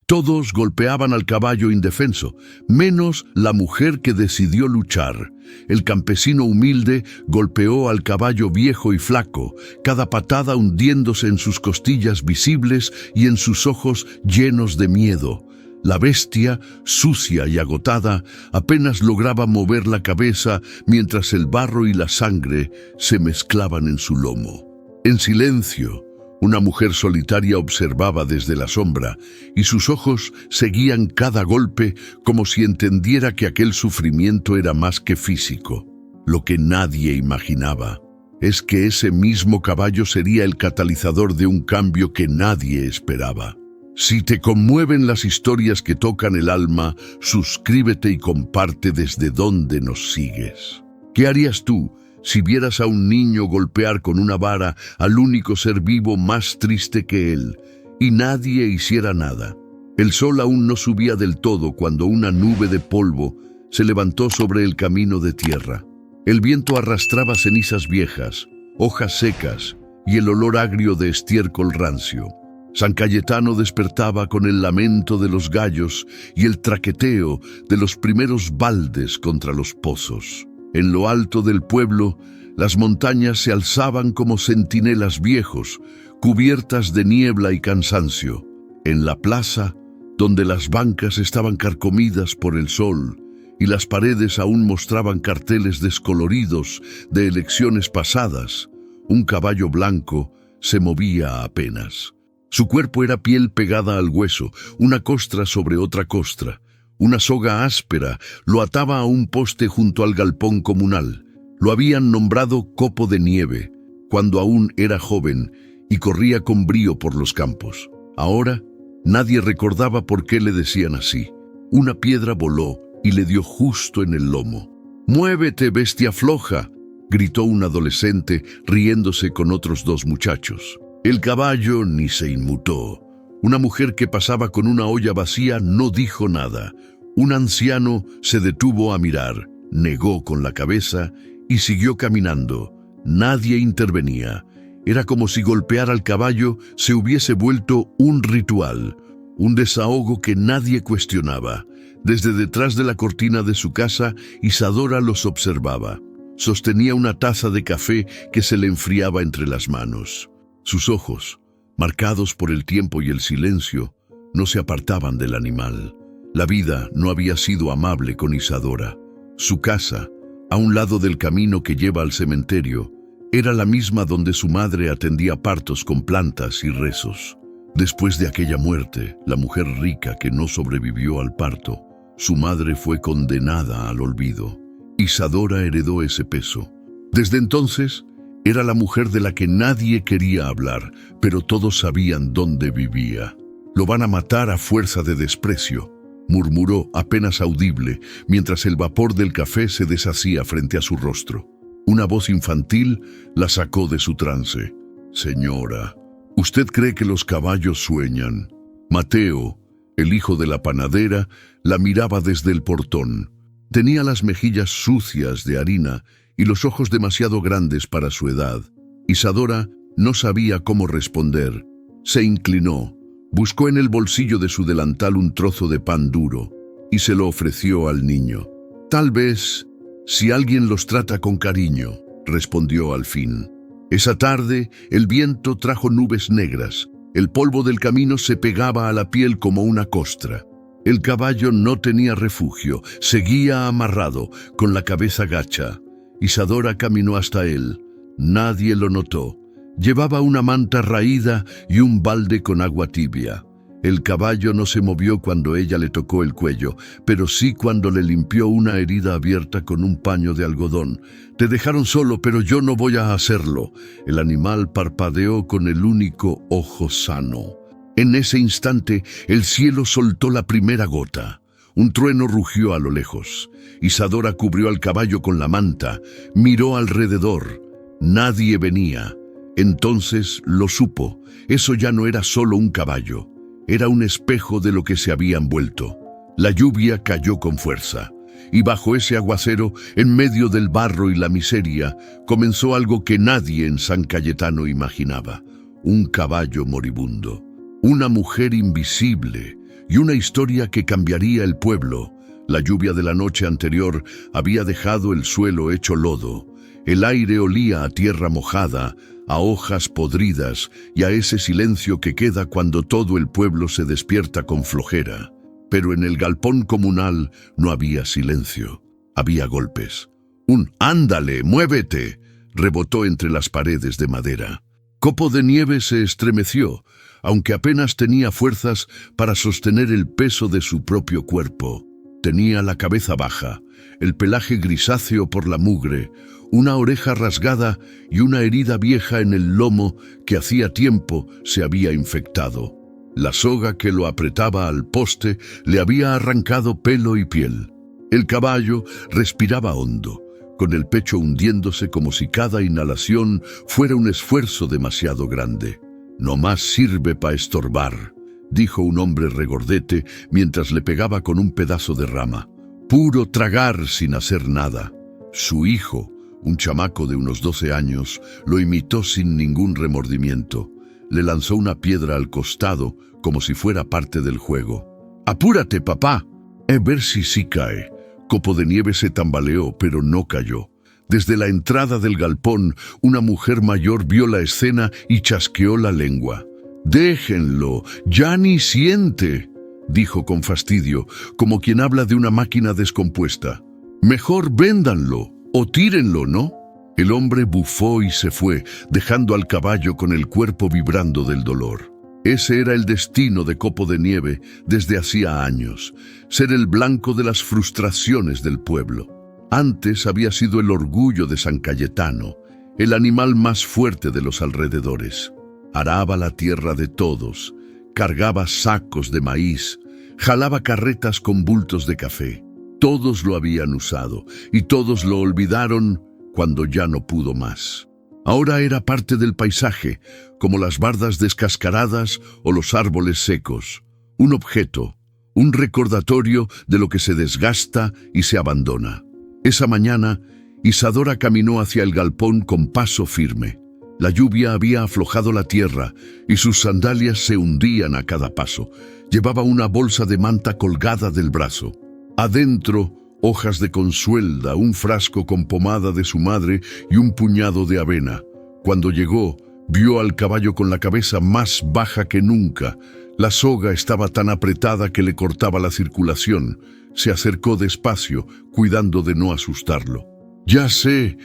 Todos golpeaban al caballo indefenso, menos la mujer que decidió luchar. El campesino humilde golpeó al caballo viejo y flaco, cada patada hundiéndose en sus costillas visibles y en sus ojos llenos de miedo. La bestia, sucia y agotada, apenas lograba mover la cabeza mientras el barro y la sangre se mezclaban en su lomo. En silencio, una mujer solitaria observaba desde la sombra y sus ojos seguían cada golpe como si entendiera que aquel sufrimiento era más que físico. Lo que nadie imaginaba es que ese mismo caballo sería el catalizador de un cambio que nadie esperaba. Si te conmueven las historias que tocan el alma, suscríbete y comparte desde donde nos sigues. ¿Qué harías tú si vieras a un niño golpear con una vara al único ser vivo más triste que él, y nadie hiciera nada? El sol aún no subía del todo cuando una nube de polvo se levantó sobre el camino de tierra. El viento arrastraba cenizas viejas, hojas secas y el olor agrio de estiércol rancio. San Cayetano despertaba con el lamento de los gallos y el traqueteo de los primeros baldes contra los pozos. En lo alto del pueblo, las montañas se alzaban como centinelas viejos, cubiertas de niebla y cansancio. En la plaza, donde las bancas estaban carcomidas por el sol y las paredes aún mostraban carteles descoloridos de elecciones pasadas, un caballo blanco se movía apenas. Su cuerpo era piel pegada al hueso, una costra sobre otra costra. Una soga áspera lo ataba a un poste junto al galpón comunal. Lo habían nombrado Copo de Nieve, cuando aún era joven y corría con brío por los campos. Ahora, nadie recordaba por qué le decían así. Una piedra voló y le dio justo en el lomo. «¡Muévete, bestia floja!», gritó un adolescente riéndose con otros dos muchachos. El caballo ni se inmutó. Una mujer que pasaba con una olla vacía no dijo nada. Un anciano se detuvo a mirar, negó con la cabeza y siguió caminando. Nadie intervenía. Era como si golpear al caballo se hubiese vuelto un ritual, un desahogo que nadie cuestionaba. Desde detrás de la cortina de su casa, Isadora los observaba. Sostenía una taza de café que se le enfriaba entre las manos. Sus ojos, marcados por el tiempo y el silencio, no se apartaban del animal. La vida no había sido amable con Isadora. Su casa, a un lado del camino que lleva al cementerio, era la misma donde su madre atendía partos con plantas y rezos. Después de aquella muerte, la mujer rica que no sobrevivió al parto, su madre fue condenada al olvido. Isadora heredó ese peso. Desde entonces, era la mujer de la que nadie quería hablar, pero todos sabían dónde vivía. «Lo van a matar a fuerza de desprecio», murmuró apenas audible, mientras el vapor del café se deshacía frente a su rostro. Una voz infantil la sacó de su trance. «Señora, ¿usted cree que los caballos sueñan?» Mateo, el hijo de la panadera, la miraba desde el portón. Tenía las mejillas sucias de harina y los ojos demasiado grandes para su edad. Isadora no sabía cómo responder. Se inclinó, buscó en el bolsillo de su delantal un trozo de pan duro y se lo ofreció al niño. «Tal vez, si alguien los trata con cariño», respondió al fin. Esa tarde, el viento trajo nubes negras. El polvo del camino se pegaba a la piel como una costra. El caballo no tenía refugio, seguía amarrado, con la cabeza gacha. Isadora caminó hasta él. Nadie lo notó. Llevaba una manta raída y un balde con agua tibia. El caballo no se movió cuando ella le tocó el cuello, pero sí cuando le limpió una herida abierta con un paño de algodón. «Te dejaron solo, pero yo no voy a hacerlo». El animal parpadeó con el único ojo sano. En ese instante, el cielo soltó la primera gota. Un trueno rugió a lo lejos. Isadora cubrió al caballo con la manta, miró alrededor. Nadie venía. Entonces lo supo. Eso ya no era solo un caballo. Era un espejo de lo que se habían vuelto. La lluvia cayó con fuerza. Y bajo ese aguacero, en medio del barro y la miseria, comenzó algo que nadie en San Cayetano imaginaba. Un caballo moribundo. Una mujer invisible, y una historia que cambiaría el pueblo. La lluvia de la noche anterior había dejado el suelo hecho lodo. El aire olía a tierra mojada, a hojas podridas y a ese silencio que queda cuando todo el pueblo se despierta con flojera. Pero en el galpón comunal no había silencio, había golpes. Un «¡Ándale, muévete!» rebotó entre las paredes de madera. Copo de Nieve se estremeció, aunque apenas tenía fuerzas para sostener el peso de su propio cuerpo. Tenía la cabeza baja, el pelaje grisáceo por la mugre, una oreja rasgada y una herida vieja en el lomo que hacía tiempo se había infectado. La soga que lo apretaba al poste le había arrancado pelo y piel. El caballo respiraba hondo, con el pecho hundiéndose como si cada inhalación fuera un esfuerzo demasiado grande. «No más sirve para estorbar», dijo un hombre regordete mientras le pegaba con un pedazo de rama. «Puro tragar sin hacer nada». Su hijo, un chamaco de unos 12 años, lo imitó sin ningún remordimiento. Le lanzó una piedra al costado como si fuera parte del juego. «¡Apúrate, papá!» Ver si sí cae». Copo de Nieve se tambaleó, pero no cayó. Desde la entrada del galpón, una mujer mayor vio la escena y chasqueó la lengua. «Déjenlo, ya ni siente», dijo con fastidio, como quien habla de una máquina descompuesta. «Mejor véndanlo o tírenlo, ¿no?» El hombre bufó y se fue, dejando al caballo con el cuerpo vibrando del dolor. Ese era el destino de Copo de Nieve desde hacía años, ser el blanco de las frustraciones del pueblo. Antes había sido el orgullo de San Cayetano, el animal más fuerte de los alrededores. Araba la tierra de todos, cargaba sacos de maíz, jalaba carretas con bultos de café. Todos lo habían usado y todos lo olvidaron cuando ya no pudo más. Ahora era parte del paisaje, como las bardas descascaradas o los árboles secos. Un objeto, un recordatorio de lo que se desgasta y se abandona. Esa mañana, Isadora caminó hacia el galpón con paso firme. La lluvia había aflojado la tierra y sus sandalias se hundían a cada paso. Llevaba una bolsa de manta colgada del brazo. Adentro, hojas de consuelda, un frasco con pomada de su madre y un puñado de avena. Cuando llegó, vio al caballo con la cabeza más baja que nunca. La soga estaba tan apretada que le cortaba la circulación. Se acercó despacio, cuidando de no asustarlo. Ya sé»,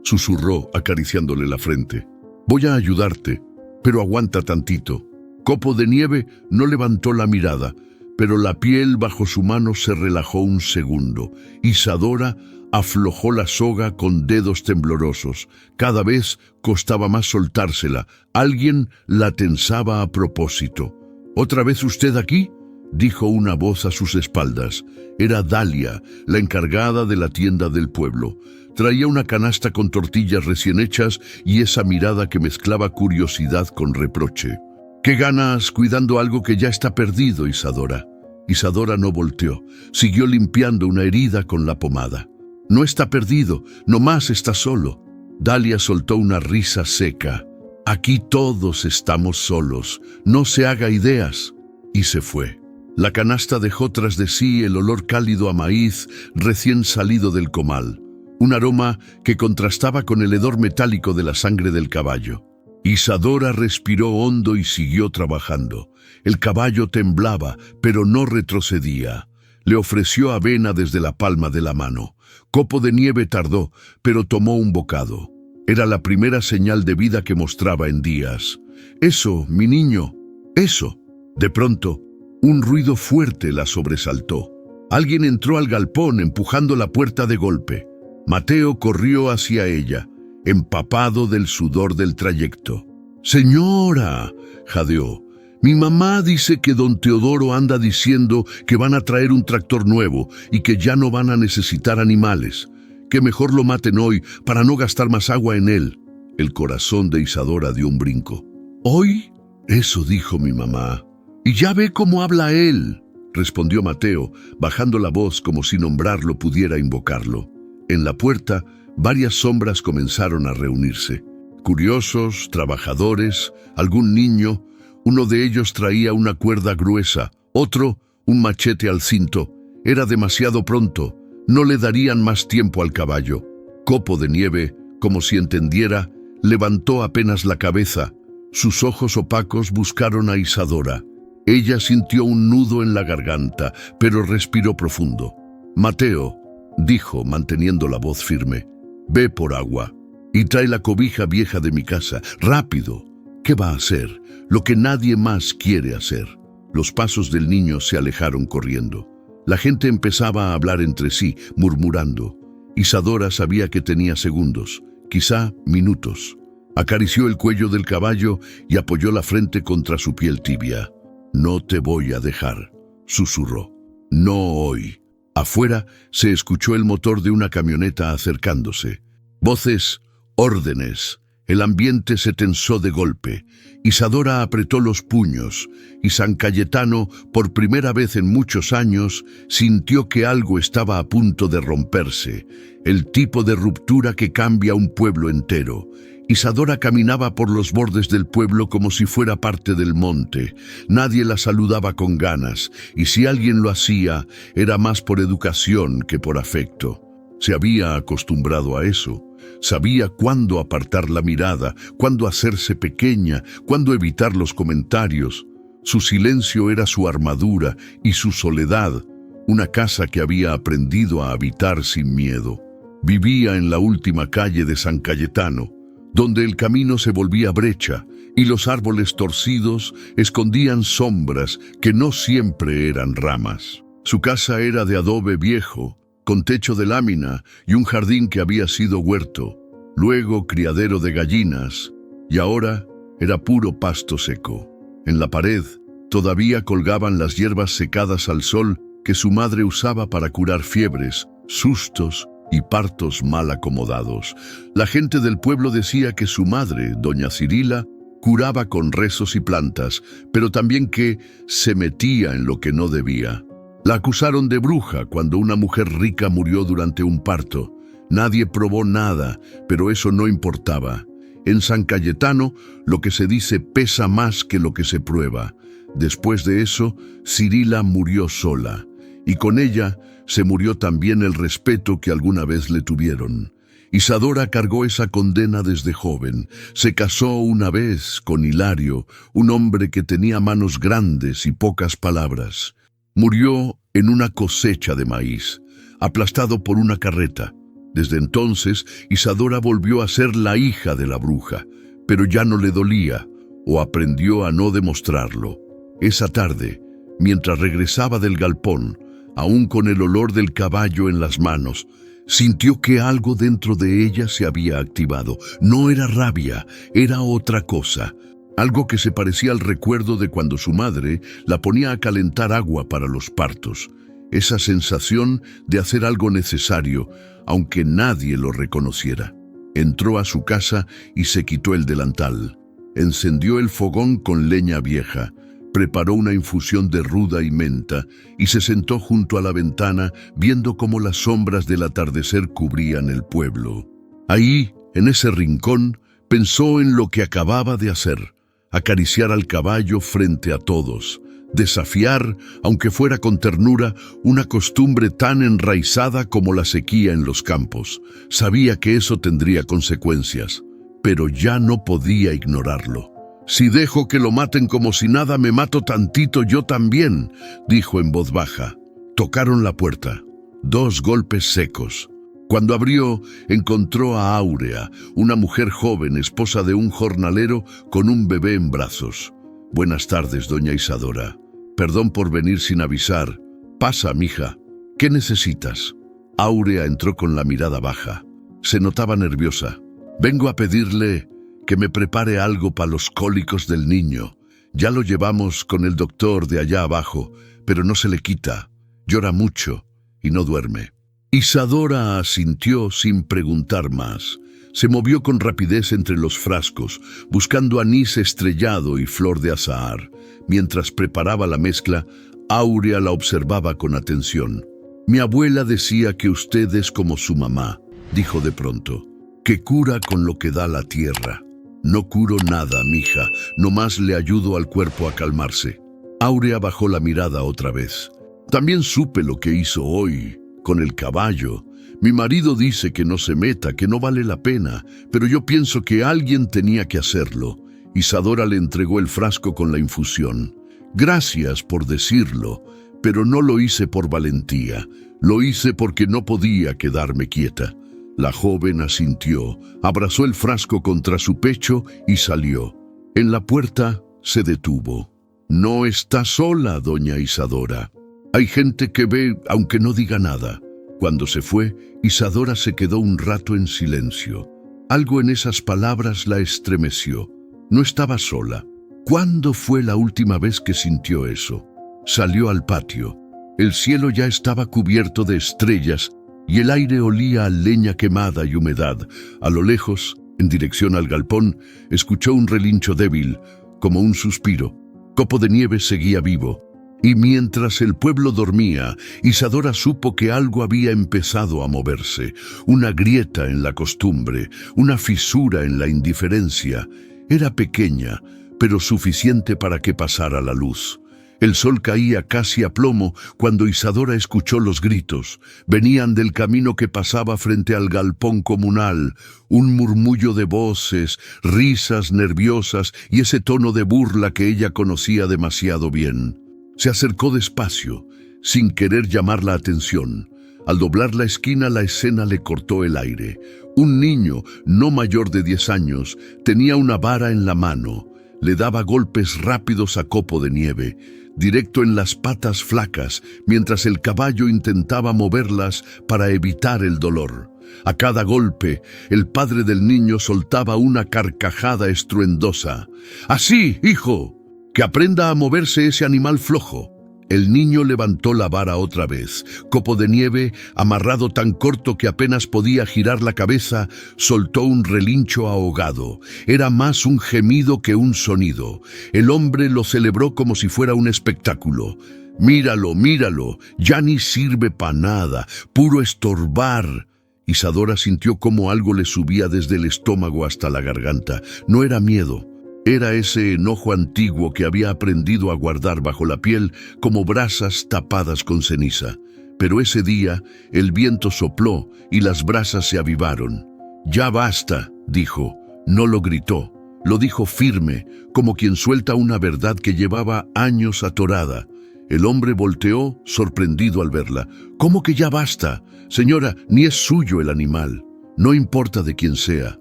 susurró acariciándole la frente. «Voy a ayudarte, pero aguanta tantito». Copo de Nieve no levantó la mirada, pero la piel bajo su mano se relajó un segundo. Isadora aflojó la soga con dedos temblorosos. Cada vez costaba más soltársela. Alguien la tensaba a propósito. «¿Otra vez usted aquí?», dijo una voz a sus espaldas. Era Dalia, la encargada de la tienda del pueblo. Traía una canasta con tortillas recién hechas y esa mirada que mezclaba curiosidad con reproche. «¿Qué ganas cuidando algo que ya está perdido, Isadora?» Isadora no volteó. Siguió limpiando una herida con la pomada. «No está perdido, nomás está solo». Dalia soltó una risa seca. «Aquí todos estamos solos, no se haga ideas». Y se fue. La canasta dejó tras de sí el olor cálido a maíz recién salido del comal, un aroma que contrastaba con el hedor metálico de la sangre del caballo. Isadora respiró hondo y siguió trabajando. El caballo temblaba, pero no retrocedía. Le ofreció avena desde la palma de la mano. Copo de Nieve tardó, pero tomó un bocado. Era la primera señal de vida que mostraba en días. «Eso, mi niño, eso». De pronto, un ruido fuerte la sobresaltó. Alguien entró al galpón empujando la puerta de golpe. Mateo corrió hacia ella, empapado del sudor del trayecto. «Señora», jadeó, «mi mamá dice que don Teodoro anda diciendo que van a traer un tractor nuevo y que ya no van a necesitar animales, que mejor lo maten hoy para no gastar más agua en él». El corazón de Isadora dio un brinco. «¿Hoy?» «Eso dijo mi mamá». «Y ya ve cómo habla él», respondió Mateo, bajando la voz como si nombrarlo pudiera invocarlo. En la puerta, varias sombras comenzaron a reunirse. Curiosos, trabajadores, algún niño. Uno de ellos traía una cuerda gruesa, otro un machete al cinto. Era demasiado pronto, no le darían más tiempo al caballo. Copo de Nieve, como si entendiera, levantó apenas la cabeza. Sus ojos opacos buscaron a Isadora. Ella sintió un nudo en la garganta, pero respiró profundo. «Mateo», dijo, manteniendo la voz firme, «ve por agua y trae la cobija vieja de mi casa. ¡Rápido! ¿Qué va a hacer? Lo que nadie más quiere hacer». Los pasos del niño se alejaron corriendo. La gente empezaba a hablar entre sí, murmurando. Isadora sabía que tenía segundos, quizá minutos. Acarició el cuello del caballo y apoyó la frente contra su piel tibia. «No te voy a dejar», susurró. «No hoy». Afuera se escuchó el motor de una camioneta acercándose. Voces, órdenes. El ambiente se tensó de golpe. Isadora apretó los puños y San Cayetano, por primera vez en muchos años, sintió que algo estaba a punto de romperse, el tipo de ruptura que cambia un pueblo entero. Isadora caminaba por los bordes del pueblo como si fuera parte del monte. Nadie la saludaba con ganas, y si alguien lo hacía, era más por educación que por afecto. Se había acostumbrado a eso. Sabía cuándo apartar la mirada, cuándo hacerse pequeña, cuándo evitar los comentarios. Su silencio era su armadura y su soledad, una casa que había aprendido a habitar sin miedo. Vivía en la última calle de San Cayetano, donde el camino se volvía brecha y los árboles torcidos escondían sombras que no siempre eran ramas. Su casa era de adobe viejo, con techo de lámina y un jardín que había sido huerto, luego criadero de gallinas, y ahora era puro pasto seco. En la pared todavía colgaban las hierbas secadas al sol que su madre usaba para curar fiebres, sustos y partos mal acomodados. La gente del pueblo decía que su madre, doña Cirila, curaba con rezos y plantas, pero también que se metía en lo que no debía. La acusaron de bruja cuando una mujer rica murió durante un parto. Nadie probó nada, pero eso no importaba. En San Cayetano, lo que se dice pesa más que lo que se prueba. Después de eso, Cirila murió sola, y con ella se murió también el respeto que alguna vez le tuvieron. Isadora cargó esa condena desde joven. Se casó una vez con Hilario, un hombre que tenía manos grandes y pocas palabras. Murió en una cosecha de maíz, aplastado por una carreta. Desde entonces, Isadora volvió a ser la hija de la bruja, pero ya no le dolía, o aprendió a no demostrarlo. Esa tarde, mientras regresaba del galpón, aún con el olor del caballo en las manos, sintió que algo dentro de ella se había activado. No era rabia, era otra cosa. Algo que se parecía al recuerdo de cuando su madre la ponía a calentar agua para los partos. Esa sensación de hacer algo necesario, aunque nadie lo reconociera. Entró a su casa y se quitó el delantal. Encendió el fogón con leña vieja, preparó una infusión de ruda y menta y se sentó junto a la ventana viendo cómo las sombras del atardecer cubrían el pueblo. Ahí, en ese rincón, pensó en lo que acababa de hacer. Acariciar al caballo frente a todos, desafiar, aunque fuera con ternura, una costumbre tan enraizada como la sequía en los campos. Sabía que eso tendría consecuencias, pero ya no podía ignorarlo. «Si dejo que lo maten como si nada, me mato tantito yo también», dijo en voz baja. Tocaron la puerta. 2 golpes secos. Cuando abrió, encontró a Áurea, una mujer joven, esposa de un jornalero con un bebé en brazos. «Buenas tardes, doña Isadora. Perdón por venir sin avisar. Pasa, mija. ¿Qué necesitas?» Áurea entró con la mirada baja. Se notaba nerviosa. «Vengo a pedirle que me prepare algo para los cólicos del niño. Ya lo llevamos con el doctor de allá abajo, pero no se le quita. Llora mucho y no duerme». Isadora asintió sin preguntar más. Se movió con rapidez entre los frascos, buscando anís estrellado y flor de azahar. Mientras preparaba la mezcla, Áurea la observaba con atención. «Mi abuela decía que usted es como su mamá», dijo de pronto, «que cura con lo que da la tierra». No curo nada, mija, nomás le ayudo al cuerpo a calmarse. Áurea bajó la mirada otra vez. También supe lo que hizo hoy, con el caballo. Mi marido dice que no se meta, que no vale la pena, pero yo pienso que alguien tenía que hacerlo. Isadora le entregó el frasco con la infusión. Gracias por decirlo, pero no lo hice por valentía. Lo hice porque no podía quedarme quieta. La joven asintió, abrazó el frasco contra su pecho y salió. En la puerta se detuvo. No está sola, doña Isadora. Hay gente que ve aunque no diga nada. Cuando se fue, Isadora se quedó un rato en silencio. Algo en esas palabras la estremeció. No estaba sola. ¿Cuándo fue la última vez que sintió eso? Salió al patio. El cielo ya estaba cubierto de estrellas y el aire olía a leña quemada y humedad. A lo lejos, en dirección al galpón, escuchó un relincho débil, como un suspiro. Copo de Nieve seguía vivo. Y mientras el pueblo dormía, Isadora supo que algo había empezado a moverse. Una grieta en la costumbre, una fisura en la indiferencia. Era pequeña, pero suficiente para que pasara la luz. El sol caía casi a plomo cuando Isadora escuchó los gritos. Venían del camino que pasaba frente al galpón comunal. Un murmullo de voces, risas nerviosas y ese tono de burla que ella conocía demasiado bien. Se acercó despacio, sin querer llamar la atención. Al doblar la esquina, la escena le cortó el aire. Un niño, no mayor de 10 años, tenía una vara en la mano. Le daba golpes rápidos a Copo de Nieve, directo en las patas flacas, mientras el caballo intentaba moverlas para evitar el dolor. A cada golpe, el padre del niño soltaba una carcajada estruendosa. «¡Así, hijo! ¡Que aprenda a moverse ese animal flojo!». El niño levantó la vara otra vez. Copo de Nieve, amarrado tan corto que apenas podía girar la cabeza, soltó un relincho ahogado. Era más un gemido que un sonido. El hombre lo celebró como si fuera un espectáculo. «Míralo, míralo, ya ni sirve para nada, puro estorbar». Isadora sintió como algo le subía desde el estómago hasta la garganta. No era miedo. Era ese enojo antiguo que había aprendido a guardar bajo la piel como brasas tapadas con ceniza. Pero ese día el viento sopló y las brasas se avivaron. «Ya basta», dijo. No lo gritó, lo dijo firme, como quien suelta una verdad que llevaba años atorada. El hombre volteó, sorprendido al verla. «¿Cómo que ya basta? Señora, ni es suyo el animal. No importa de quién sea.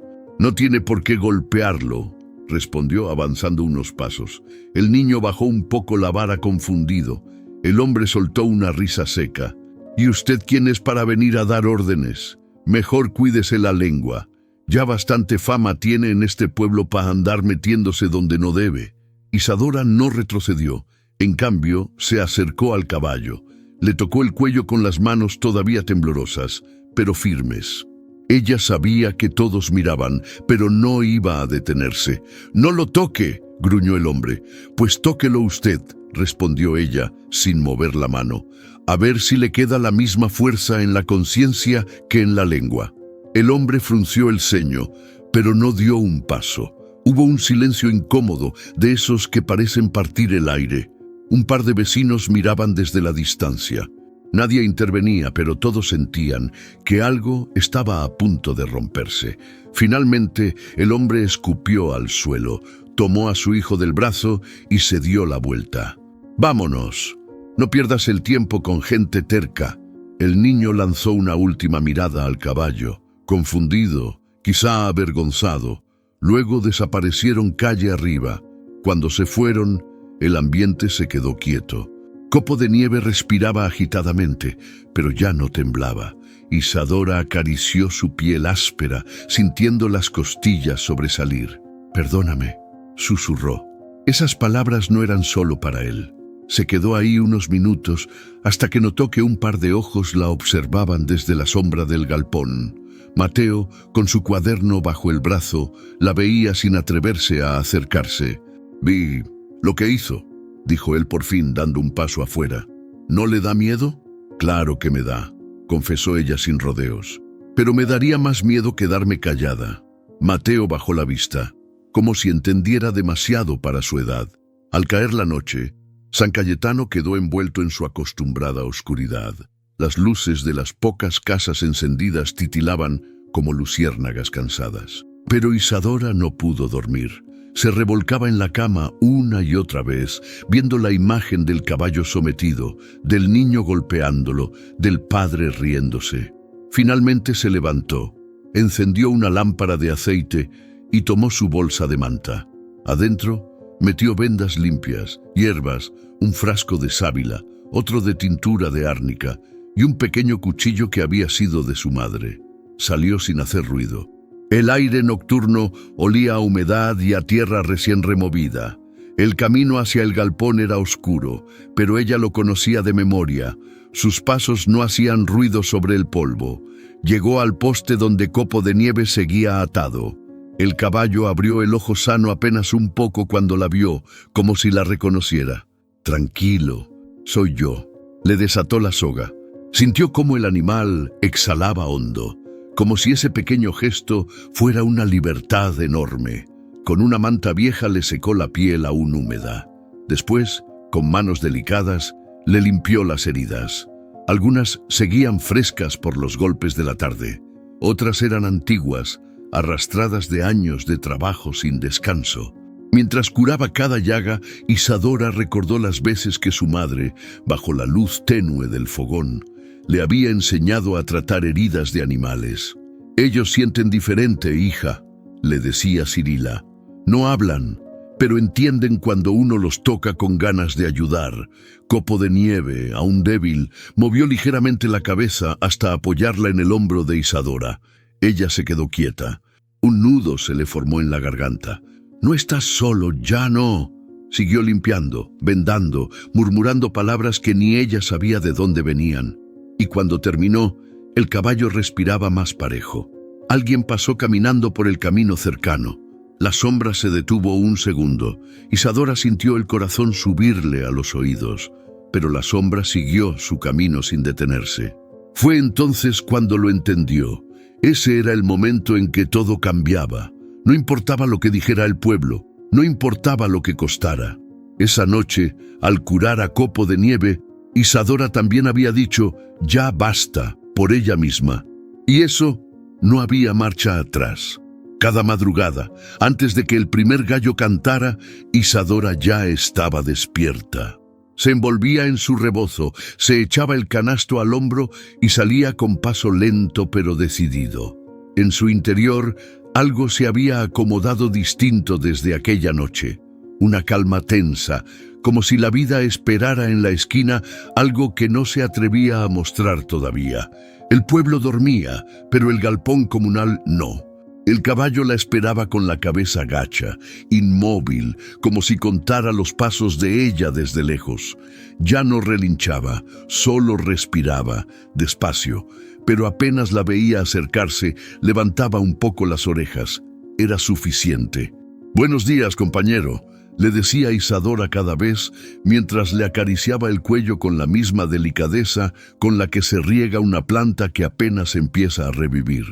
No tiene por qué golpearlo», respondió avanzando unos pasos. El niño bajó un poco la vara confundido. El hombre soltó una risa seca. «¿Y usted quién es para venir a dar órdenes? Mejor cuídese la lengua. Ya bastante fama tiene en este pueblo para andar metiéndose donde no debe». Isadora no retrocedió. En cambio, se acercó al caballo. Le tocó el cuello con las manos todavía temblorosas, pero firmes. Ella sabía que todos miraban, pero no iba a detenerse. «No lo toque», gruñó el hombre. «Pues tóquelo usted», respondió ella, sin mover la mano. «A ver si le queda la misma fuerza en la conciencia que en la lengua». El hombre frunció el ceño, pero no dio un paso. Hubo un silencio incómodo, de esos que parecen partir el aire. Un par de vecinos miraban desde la distancia. Nadie intervenía, pero todos sentían que algo estaba a punto de romperse. Finalmente, el hombre escupió al suelo, tomó a su hijo del brazo y se dio la vuelta. «Vámonos. No pierdas el tiempo con gente terca». El niño lanzó una última mirada al caballo, confundido, quizá avergonzado. Luego desaparecieron calle arriba. Cuando se fueron, el ambiente se quedó quieto. Copo de Nieve respiraba agitadamente, pero ya no temblaba. Isadora acarició su piel áspera, sintiendo las costillas sobresalir. «Perdóname», susurró. Esas palabras no eran solo para él. Se quedó ahí unos minutos hasta que notó que un par de ojos la observaban desde la sombra del galpón. Mateo, con su cuaderno bajo el brazo, la veía sin atreverse a acercarse. «Vi lo que hizo», dijo él por fin, dando un paso afuera. «¿No le da miedo?» «Claro que me da», confesó ella sin rodeos. «Pero me daría más miedo quedarme callada». Mateo bajó la vista. como si entendiera demasiado para su edad. Al caer la noche, San Cayetano quedó envuelto en su acostumbrada oscuridad. Las luces de las pocas casas encendidas titilaban como luciérnagas cansadas. Pero Isadora no pudo dormir. Se revolcaba en la cama una y otra vez, viendo la imagen del caballo sometido, del niño golpeándolo, del padre riéndose. Finalmente se levantó, encendió una lámpara de aceite y tomó su bolsa de manta. Adentro metió vendas limpias, hierbas, un frasco de sábila, otro de tintura de árnica y un pequeño cuchillo que había sido de su madre. Salió sin hacer ruido. El aire nocturno olía a humedad y a tierra recién removida. El camino hacia el galpón era oscuro, pero ella lo conocía de memoria. Sus pasos no hacían ruido sobre el polvo. Llegó al poste donde Copo de Nieve seguía atado. El caballo abrió el ojo sano apenas un poco cuando la vio, como si la reconociera. «Tranquilo, soy yo», le desató la soga. Sintió cómo el animal exhalaba hondo, como si ese pequeño gesto fuera una libertad enorme. Con una manta vieja le secó la piel aún húmeda. Después, con manos delicadas, le limpió las heridas. Algunas seguían frescas por los golpes de la tarde. Otras eran antiguas, arrastradas de años de trabajo sin descanso. Mientras curaba cada llaga, Isadora recordó las veces que su madre, bajo la luz tenue del fogón, le había enseñado a tratar heridas de animales. «Ellos sienten diferente, hija», le decía Cirila. «No hablan, pero entienden cuando uno los toca con ganas de ayudar». Copo de Nieve, aún débil, movió ligeramente la cabeza hasta apoyarla en el hombro de Isadora. Ella se quedó quieta. Un nudo se le formó en la garganta. «No estás solo, ya no». Siguió limpiando, vendando, murmurando palabras que ni ella sabía de dónde venían. Y cuando terminó, el caballo respiraba más parejo. Alguien pasó caminando por el camino cercano. La sombra se detuvo un segundo. Isadora sintió el corazón subirle a los oídos, pero la sombra siguió su camino sin detenerse. Fue entonces cuando lo entendió. Ese era el momento en que todo cambiaba. No importaba lo que dijera el pueblo, no importaba lo que costara. Esa noche, al curar a Copo de Nieve, Isadora también había dicho, «Ya basta», por ella misma. Y eso, no había marcha atrás. Cada madrugada, antes de que el primer gallo cantara, Isadora ya estaba despierta. Se envolvía en su rebozo, se echaba el canasto al hombro y salía con paso lento pero decidido. En su interior, algo se había acomodado distinto desde aquella noche. Una calma tensa, como si la vida esperara en la esquina algo que no se atrevía a mostrar todavía. El pueblo dormía, pero el galpón comunal no. El caballo la esperaba con la cabeza gacha, inmóvil, como si contara los pasos de ella desde lejos. Ya no relinchaba, solo respiraba, despacio, pero apenas la veía acercarse, levantaba un poco las orejas. Era suficiente. «Buenos días, compañero», le decía Isadora cada vez, mientras le acariciaba el cuello con la misma delicadeza con la que se riega una planta que apenas empieza a revivir.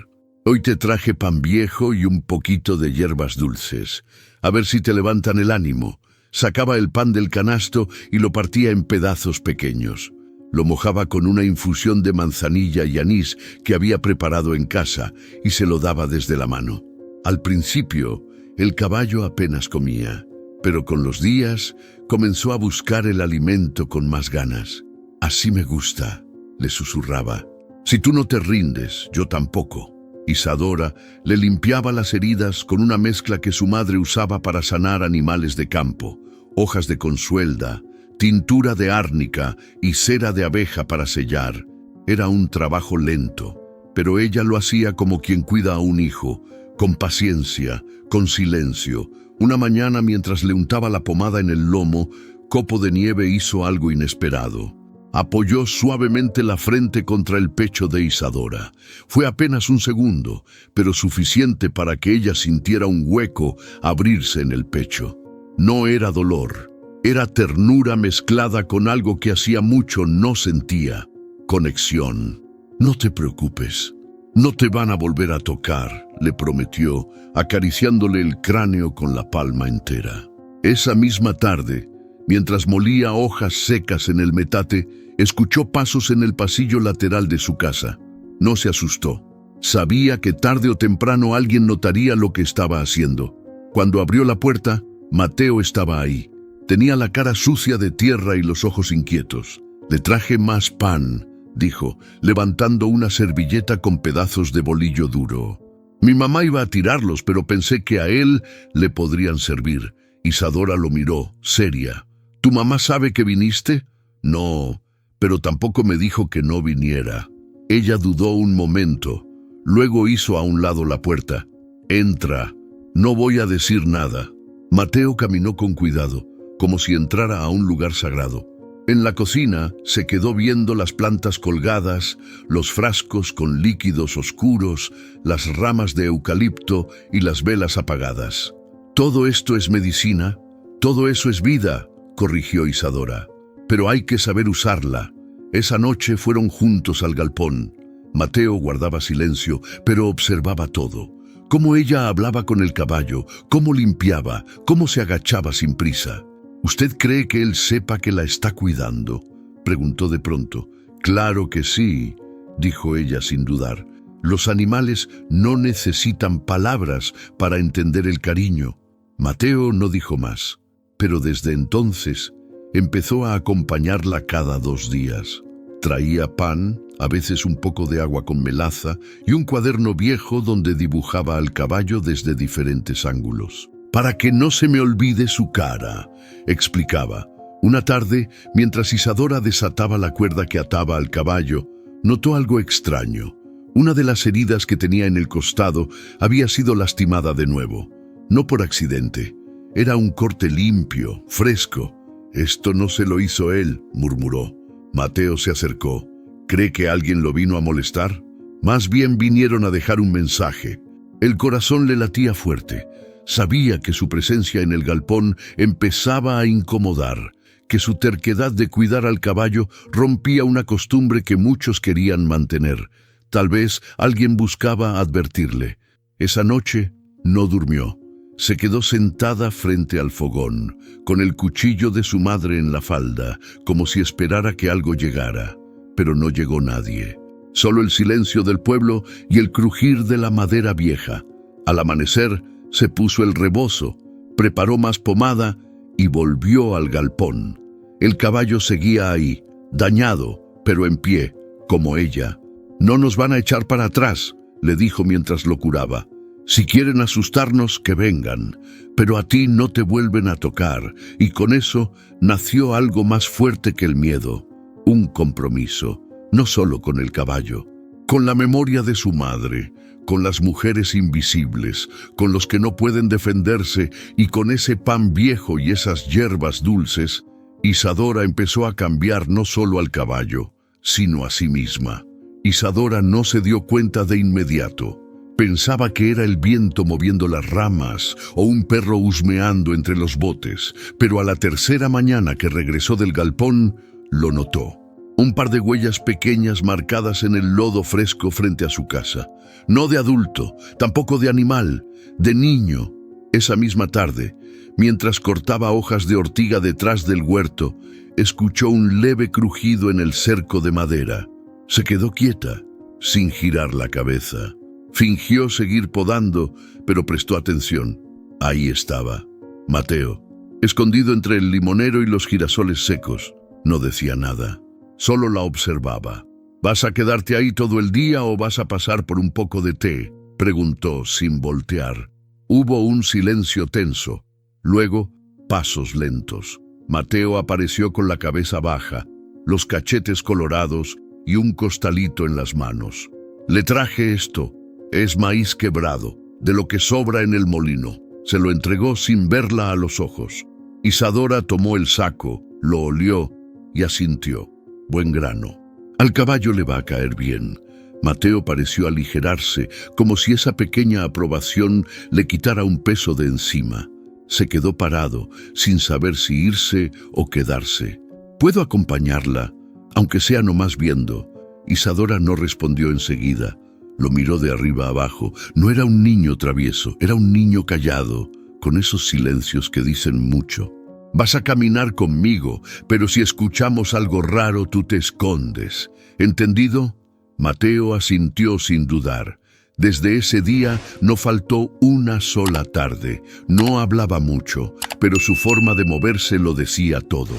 «Hoy te traje pan viejo y un poquito de hierbas dulces. A ver si te levantan el ánimo». Sacaba el pan del canasto y lo partía en pedazos pequeños. Lo mojaba con una infusión de manzanilla y anís que había preparado en casa y se lo daba desde la mano. Al principio, el caballo apenas comía, pero con los días comenzó a buscar el alimento con más ganas. «Así me gusta», le susurraba. «Si tú no te rindes, yo tampoco». Isadora le limpiaba las heridas con una mezcla que su madre usaba para sanar animales de campo, hojas de consuelda, tintura de árnica y cera de abeja para sellar. Era un trabajo lento, pero ella lo hacía como quien cuida a un hijo, con paciencia, con silencio. Una mañana, mientras le untaba la pomada en el lomo, Copo de Nieve hizo algo inesperado. Apoyó suavemente la frente contra el pecho de Isadora. Fue apenas un segundo, pero suficiente para que ella sintiera un hueco abrirse en el pecho. No era dolor, era ternura mezclada con algo que hacía mucho no sentía: conexión. «No te preocupes, no te van a volver a tocar», le prometió, acariciándole el cráneo con la palma entera. Esa misma tarde, mientras molía hojas secas en el metate, escuchó pasos en el pasillo lateral de su casa. No se asustó. Sabía que tarde o temprano alguien notaría lo que estaba haciendo. Cuando abrió la puerta, Mateo estaba ahí. Tenía la cara sucia de tierra y los ojos inquietos. «Le traje más pan», dijo, levantando una servilleta con pedazos de bolillo duro. «Mi mamá iba a tirarlos, pero pensé que a él le podrían servir». Isadora lo miró, seria. «¿Tu mamá sabe que viniste?» «No, pero tampoco me dijo que no viniera». Ella dudó un momento. Luego hizo a un lado la puerta. «Entra. No voy a decir nada». Mateo caminó con cuidado, como si entrara a un lugar sagrado. En la cocina se quedó viendo las plantas colgadas, los frascos con líquidos oscuros, las ramas de eucalipto y las velas apagadas. «Todo esto es medicina, todo eso es vida», corrigió Isadora. «Pero hay que saber usarla». Esa noche fueron juntos al galpón. Mateo guardaba silencio, pero observaba todo. Cómo ella hablaba con el caballo, cómo limpiaba, cómo se agachaba sin prisa. «¿Usted cree que él sepa que la está cuidando?», preguntó de pronto. «Claro que sí», dijo ella sin dudar. «Los animales no necesitan palabras para entender el cariño». Mateo no dijo más, pero desde entonces empezó a acompañarla cada 2 días. Traía pan, a veces un poco de agua con melaza y un cuaderno viejo donde dibujaba al caballo desde diferentes ángulos. «Para que no se me olvide su cara», explicaba. Una tarde, mientras Isadora desataba la cuerda que ataba al caballo, notó algo extraño. Una de las heridas que tenía en el costado había sido lastimada de nuevo. No por accidente. Era un corte limpio, fresco. «Esto no se lo hizo él», murmuró. Mateo se acercó. «¿Cree que alguien lo vino a molestar?» «Más bien vinieron a dejar un mensaje». El corazón le latía fuerte. Sabía que su presencia en el galpón empezaba a incomodar, que su terquedad de cuidar al caballo rompía una costumbre que muchos querían mantener. Tal vez alguien buscaba advertirle. Esa noche no durmió. Se quedó sentada frente al fogón, con el cuchillo de su madre en la falda, como si esperara que algo llegara. Pero no llegó nadie. Solo el silencio del pueblo y el crujir de la madera vieja. Al amanecer, se puso el rebozo, preparó más pomada y volvió al galpón. El caballo seguía ahí, dañado, pero en pie, como ella. «No nos van a echar para atrás», le dijo mientras lo curaba. «Si quieren asustarnos, que vengan, pero a ti no te vuelven a tocar». Y con eso nació algo más fuerte que el miedo, un compromiso, no solo con el caballo, con la memoria de su madre, con las mujeres invisibles, con los que no pueden defenderse y con ese pan viejo y esas hierbas dulces. Isadora empezó a cambiar no solo al caballo, sino a sí misma. Isadora no se dio cuenta de inmediato. Pensaba que era el viento moviendo las ramas o un perro husmeando entre los botes, pero a la tercera mañana que regresó del galpón, lo notó. Un par de huellas pequeñas marcadas en el lodo fresco frente a su casa. No de adulto, tampoco de animal, de niño. Esa misma tarde, mientras cortaba hojas de ortiga detrás del huerto, escuchó un leve crujido en el cerco de madera. Se quedó quieta, sin girar la cabeza. Fingió seguir podando, pero prestó atención. Ahí estaba, Mateo, escondido entre el limonero y los girasoles secos. No decía nada, solo la observaba. «¿Vas a quedarte ahí todo el día o vas a pasar por un poco de té?», preguntó sin voltear. Hubo un silencio tenso. Luego, pasos lentos. Mateo apareció con la cabeza baja, los cachetes colorados y un costalito en las manos. «Le traje esto. Es maíz quebrado, de lo que sobra en el molino». Se lo entregó sin verla a los ojos. Isadora tomó el saco, lo olió y asintió. «Buen grano. Al caballo le va a caer bien». Mateo pareció aligerarse, como si esa pequeña aprobación le quitara un peso de encima. Se quedó parado, sin saber si irse o quedarse. «¿Puedo acompañarla, aunque sea nomás viendo?». Isadora no respondió enseguida. Lo miró de arriba abajo. No era un niño travieso, era un niño callado, con esos silencios que dicen mucho. Vas a caminar conmigo, pero si escuchamos algo raro, tú te escondes. ¿Entendido? Mateo asintió sin dudar. Desde ese día no faltó una sola tarde. No hablaba mucho, pero su forma de moverse lo decía todo.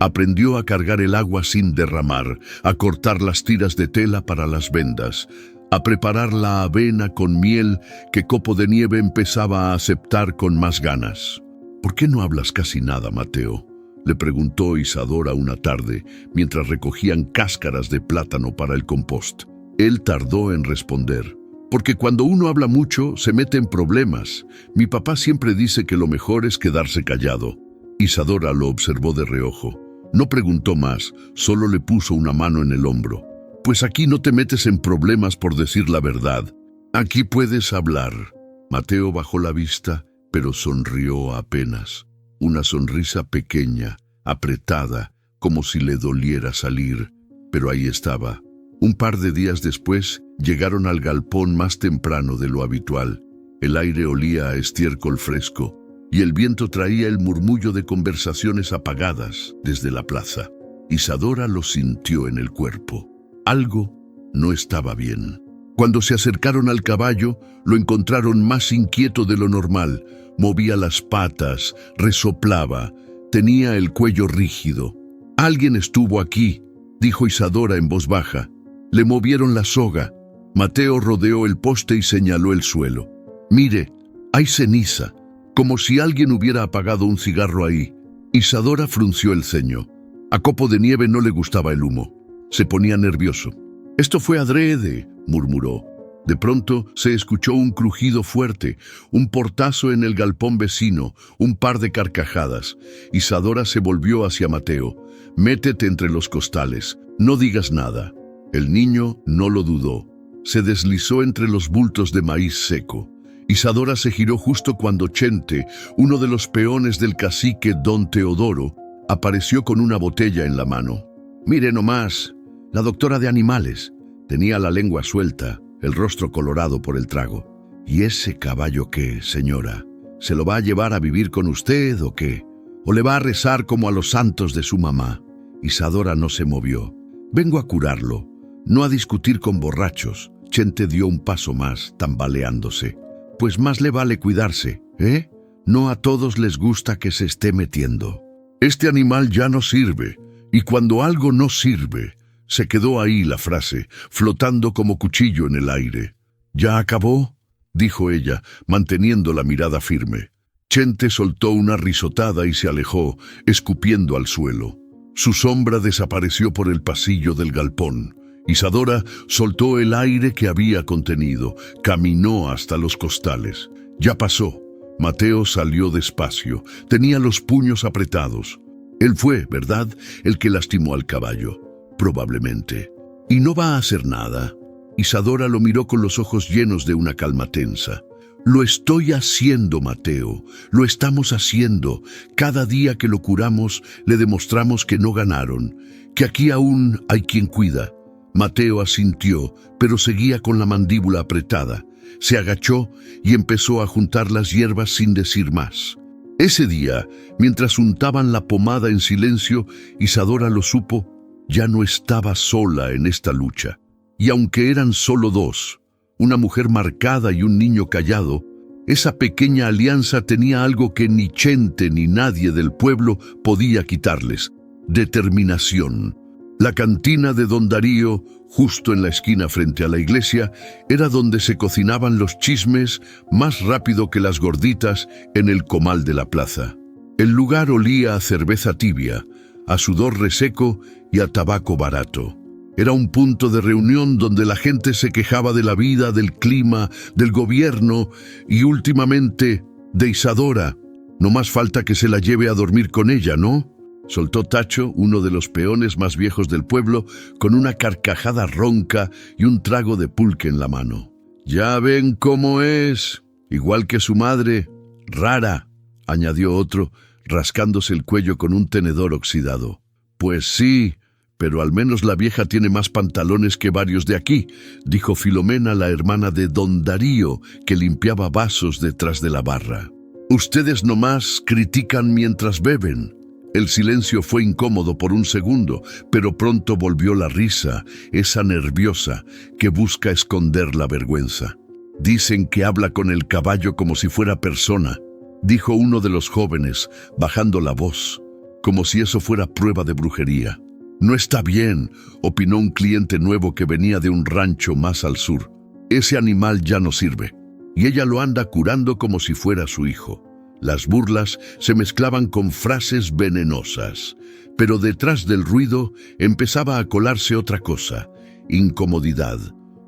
Aprendió a cargar el agua sin derramar, a cortar las tiras de tela para las vendas, a preparar la avena con miel que Copo de Nieve empezaba a aceptar con más ganas. ¿Por qué no hablas casi nada, Mateo?, le preguntó Isadora una tarde, mientras recogían cáscaras de plátano para el compost. Él tardó en responder. Porque cuando uno habla mucho, se mete en problemas. Mi papá siempre dice que lo mejor es quedarse callado. Isadora lo observó de reojo. No preguntó más, solo le puso una mano en el hombro. Pues aquí no te metes en problemas por decir la verdad. Aquí puedes hablar. Mateo bajó la vista, pero sonrió apenas. Una sonrisa pequeña, apretada, como si le doliera salir. Pero ahí estaba. Un par de días después, llegaron al galpón más temprano de lo habitual. El aire olía a estiércol fresco, y el viento traía el murmullo de conversaciones apagadas desde la plaza. Isadora lo sintió en el cuerpo. Algo no estaba bien. Cuando se acercaron al caballo, lo encontraron más inquieto de lo normal. Movía las patas, resoplaba, tenía el cuello rígido. «Alguien estuvo aquí», dijo Isadora en voz baja. Le movieron la soga. Mateo rodeó el poste y señaló el suelo. «Mire, hay ceniza, como si alguien hubiera apagado un cigarro ahí». Isadora frunció el ceño. A Copo de Nieve no le gustaba el humo. Se ponía nervioso. «Esto fue adrede», murmuró. De pronto se escuchó un crujido fuerte, un portazo en el galpón vecino, un par de carcajadas. Isadora se volvió hacia Mateo. «Métete entre los costales, no digas nada». El niño no lo dudó. Se deslizó entre los bultos de maíz seco. Isadora se giró justo cuando Chente, uno de los peones del cacique Don Teodoro, apareció con una botella en la mano. «Mire nomás, la doctora de animales». Tenía la lengua suelta, el rostro colorado por el trago. «¿Y ese caballo qué, señora? ¿Se lo va a llevar a vivir con usted o qué? ¿O le va a rezar como a los santos de su mamá?» Isadora no se movió. «Vengo a curarlo, no a discutir con borrachos». Chente dio un paso más, tambaleándose. «Pues más le vale cuidarse, ¿eh? No a todos les gusta que se esté metiendo. Este animal ya no sirve, y cuando algo no sirve...» Se quedó ahí la frase, flotando como cuchillo en el aire. «¿Ya acabó?», dijo ella, manteniendo la mirada firme. Chente soltó una risotada y se alejó, escupiendo al suelo. Su sombra desapareció por el pasillo del galpón. Isadora soltó el aire que había contenido, caminó hasta los costales. Ya pasó. Mateo salió despacio, tenía los puños apretados. Él fue, ¿verdad?, el que lastimó al caballo. Probablemente. ¿Y no va a hacer nada? Isadora lo miró con los ojos llenos de una calma tensa. «Lo estoy haciendo, Mateo. Lo estamos haciendo. Cada día que lo curamos, le demostramos que no ganaron, que aquí aún hay quien cuida». Mateo asintió, pero seguía con la mandíbula apretada. Se agachó y empezó a juntar las hierbas sin decir más. Ese día, mientras untaban la pomada en silencio, Isadora lo supo. Ya no estaba sola en esta lucha. Y aunque eran solo dos, una mujer marcada y un niño callado, esa pequeña alianza tenía algo que ni Chente ni nadie del pueblo podía quitarles: determinación. La cantina de Don Darío, justo en la esquina frente a la iglesia, era donde se cocinaban los chismes más rápido que las gorditas en el comal de la plaza. El lugar olía a cerveza tibia, a sudor reseco y a tabaco barato. Era un punto de reunión donde la gente se quejaba de la vida, del clima, del gobierno y últimamente de Isadora. No más falta que se la lleve a dormir con ella, ¿no?, soltó Tacho, uno de los peones más viejos del pueblo, con una carcajada ronca y un trago de pulque en la mano. «Ya ven cómo es, igual que su madre, rara», añadió otro, rascándose el cuello con un tenedor oxidado. «Pues sí, Pero al menos la vieja tiene más pantalones que varios de aquí, dijo Filomena, la hermana de don Darío, que limpiaba vasos detrás de la barra. Ustedes nomás critican mientras beben. El silencio fue incómodo por un segundo, pero pronto volvió la risa, esa nerviosa que busca esconder la vergüenza. Dicen que habla con el caballo como si fuera persona, dijo uno de los jóvenes, bajando la voz, como si eso fuera prueba de brujería. No está bien, opinó un cliente nuevo que venía de un rancho más al sur. Ese animal ya no sirve, y ella lo anda curando como si fuera su hijo. Las burlas se mezclaban con frases venenosas, pero detrás del ruido empezaba a colarse otra cosa, incomodidad,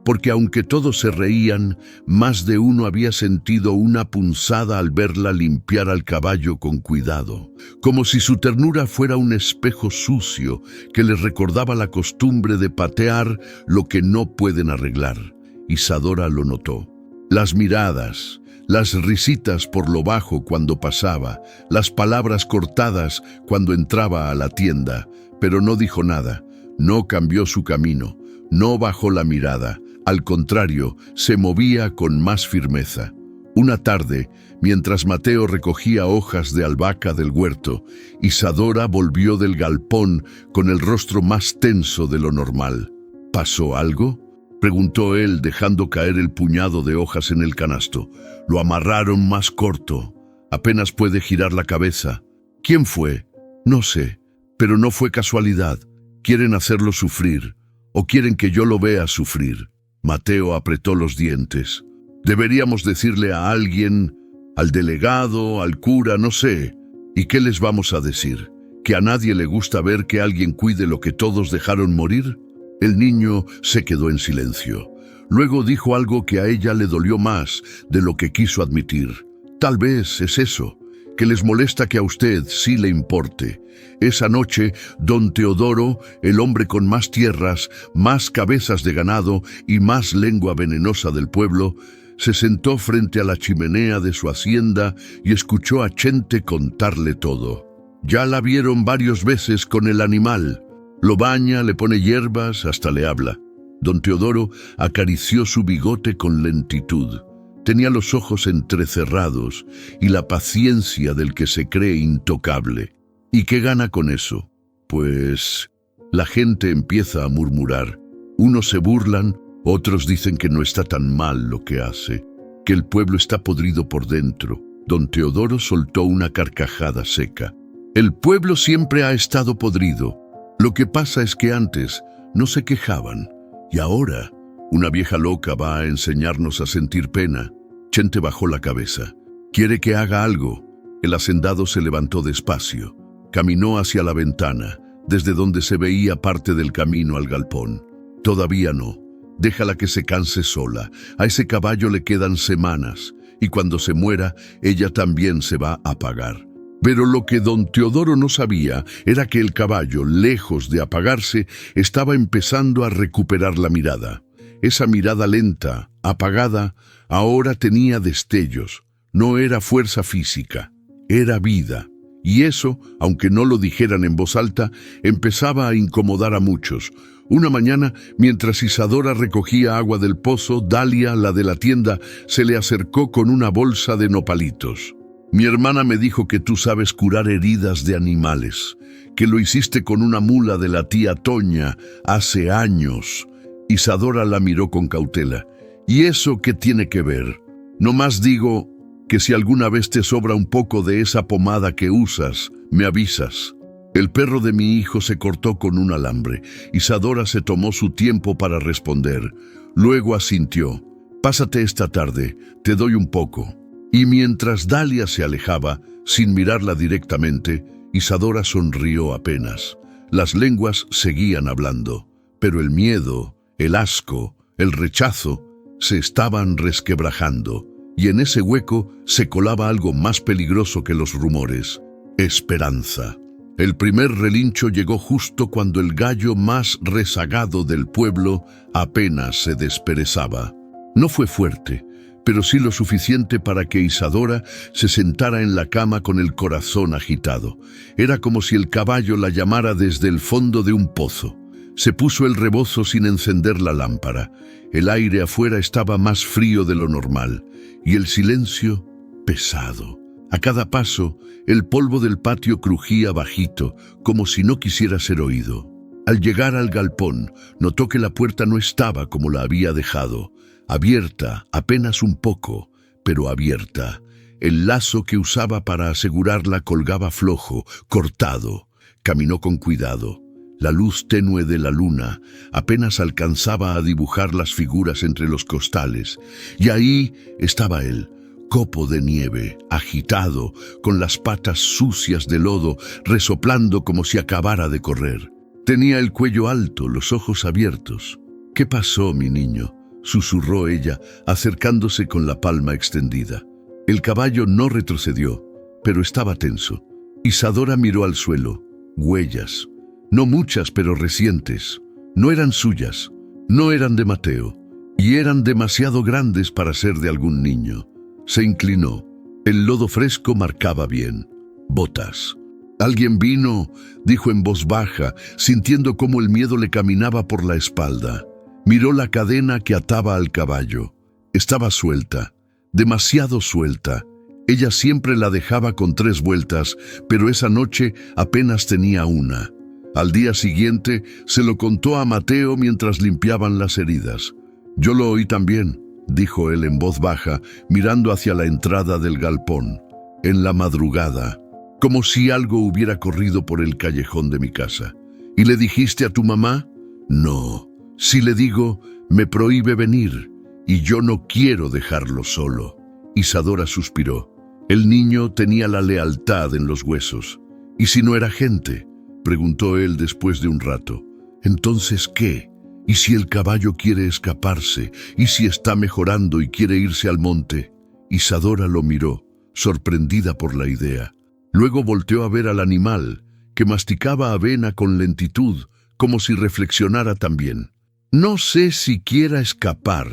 porque aunque todos se reían, más de uno había sentido una punzada al verla limpiar al caballo con cuidado, como si su ternura fuera un espejo sucio que les recordaba la costumbre de patear lo que no pueden arreglar. Isadora lo notó. Las miradas, las risitas por lo bajo cuando pasaba, las palabras cortadas cuando entraba a la tienda, pero no dijo nada, no cambió su camino, no bajó la mirada, al contrario, se movía con más firmeza. Una tarde, mientras Mateo recogía hojas de albahaca del huerto, Isadora volvió del galpón con el rostro más tenso de lo normal. ¿Pasó algo?, preguntó él, dejando caer el puñado de hojas en el canasto. Lo amarraron más corto. Apenas puede girar la cabeza. ¿Quién fue? No sé, pero no fue casualidad. Quieren hacerlo sufrir, o quieren que yo lo vea sufrir. Mateo apretó los dientes. Deberíamos decirle a alguien, al delegado, al cura, no sé. ¿Y qué les vamos a decir? ¿Que a nadie le gusta ver que alguien cuide lo que todos dejaron morir? El niño se quedó en silencio. Luego dijo algo que a ella le dolió más de lo que quiso admitir. Tal vez es eso, que les molesta que a usted sí le importe. Esa noche, don Teodoro, el hombre con más tierras, más cabezas de ganado y más lengua venenosa del pueblo, se sentó frente a la chimenea de su hacienda y escuchó a Chente contarle todo. Ya la vieron varias veces con el animal. Lo baña, le pone hierbas, hasta le habla. Don Teodoro acarició su bigote con lentitud. Tenía los ojos entrecerrados y la paciencia del que se cree intocable. ¿Y qué gana con eso? Pues la gente empieza a murmurar. Unos se burlan, otros dicen que no está tan mal lo que hace, que el pueblo está podrido por dentro. Don Teodoro soltó una carcajada seca. El pueblo siempre ha estado podrido. Lo que pasa es que antes no se quejaban, y ahora una vieja loca va a enseñarnos a sentir pena. Chente bajó la cabeza. ¿Quiere que haga algo? El hacendado se levantó despacio. Caminó hacia la ventana, desde donde se veía parte del camino al galpón. Todavía no. Déjala que se canse sola. A ese caballo le quedan semanas, y cuando se muera, ella también se va a apagar. Pero lo que don Teodoro no sabía era que el caballo, lejos de apagarse, estaba empezando a recuperar la mirada. Esa mirada lenta, apagada, ahora tenía destellos. No era fuerza física, era vida. Y eso, aunque no lo dijeran en voz alta, empezaba a incomodar a muchos. Una mañana, mientras Isadora recogía agua del pozo, Dalia, la de la tienda, se le acercó con una bolsa de nopalitos. Mi hermana me dijo que tú sabes curar heridas de animales, que lo hiciste con una mula de la tía Toña hace años. Isadora la miró con cautela. ¿Y eso qué tiene que ver? Nomás digo que si alguna vez te sobra un poco de esa pomada que usas, me avisas. El perro de mi hijo se cortó con un alambre. Isadora se tomó su tiempo para responder. Luego asintió. Pásate esta tarde, te doy un poco. Y mientras Dalia se alejaba, sin mirarla directamente, Isadora sonrió apenas. Las lenguas seguían hablando, pero el miedo, el asco, el rechazo, se estaban resquebrajando, y en ese hueco se colaba algo más peligroso que los rumores: esperanza. El primer relincho llegó justo cuando el gallo más rezagado del pueblo apenas se desperezaba. No fue fuerte, pero sí lo suficiente para que Isadora se sentara en la cama con el corazón agitado. Era como si el caballo la llamara desde el fondo de un pozo. Se puso el rebozo sin encender la lámpara. El aire afuera estaba más frío de lo normal y el silencio pesado. A cada paso, el polvo del patio crujía bajito, como si no quisiera ser oído. Al llegar al galpón, notó que la puerta no estaba como la había dejado, abierta apenas un poco, pero abierta. El lazo que usaba para asegurarla colgaba flojo, cortado. Caminó con cuidado. La luz tenue de la luna apenas alcanzaba a dibujar las figuras entre los costales, y ahí estaba él, copo de nieve, agitado, con las patas sucias de lodo, resoplando como si acabara de correr. Tenía el cuello alto, los ojos abiertos. «¿Qué pasó, mi niño?», susurró ella, acercándose con la palma extendida. El caballo no retrocedió, pero estaba tenso. Isadora miró al suelo. Huellas. No muchas, pero recientes. No eran suyas, no eran de Mateo, y eran demasiado grandes para ser de algún niño. Se inclinó. El lodo fresco marcaba bien. Botas. «Alguien vino», dijo en voz baja, sintiendo cómo el miedo le caminaba por la espalda. Miró la cadena que ataba al caballo. Estaba suelta, demasiado suelta. Ella siempre la dejaba con 3 vueltas, pero esa noche apenas tenía una. Al día siguiente se lo contó a Mateo mientras limpiaban las heridas. «Yo lo oí también», dijo él en voz baja, mirando hacia la entrada del galpón. «En la madrugada, como si algo hubiera corrido por el callejón de mi casa». «¿Y le dijiste a tu mamá?». «No. Si le digo, me prohíbe venir, y yo no quiero dejarlo solo». Isadora suspiró. El niño tenía la lealtad en los huesos. «¿Y si no era gente?», preguntó él después de un rato. «¿Entonces qué? ¿Y si el caballo quiere escaparse? ¿Y si está mejorando y quiere irse al monte?». Isadora lo miró, sorprendida por la idea. Luego volteó a ver al animal, que masticaba avena con lentitud, como si reflexionara también. «No sé si quiera escapar»,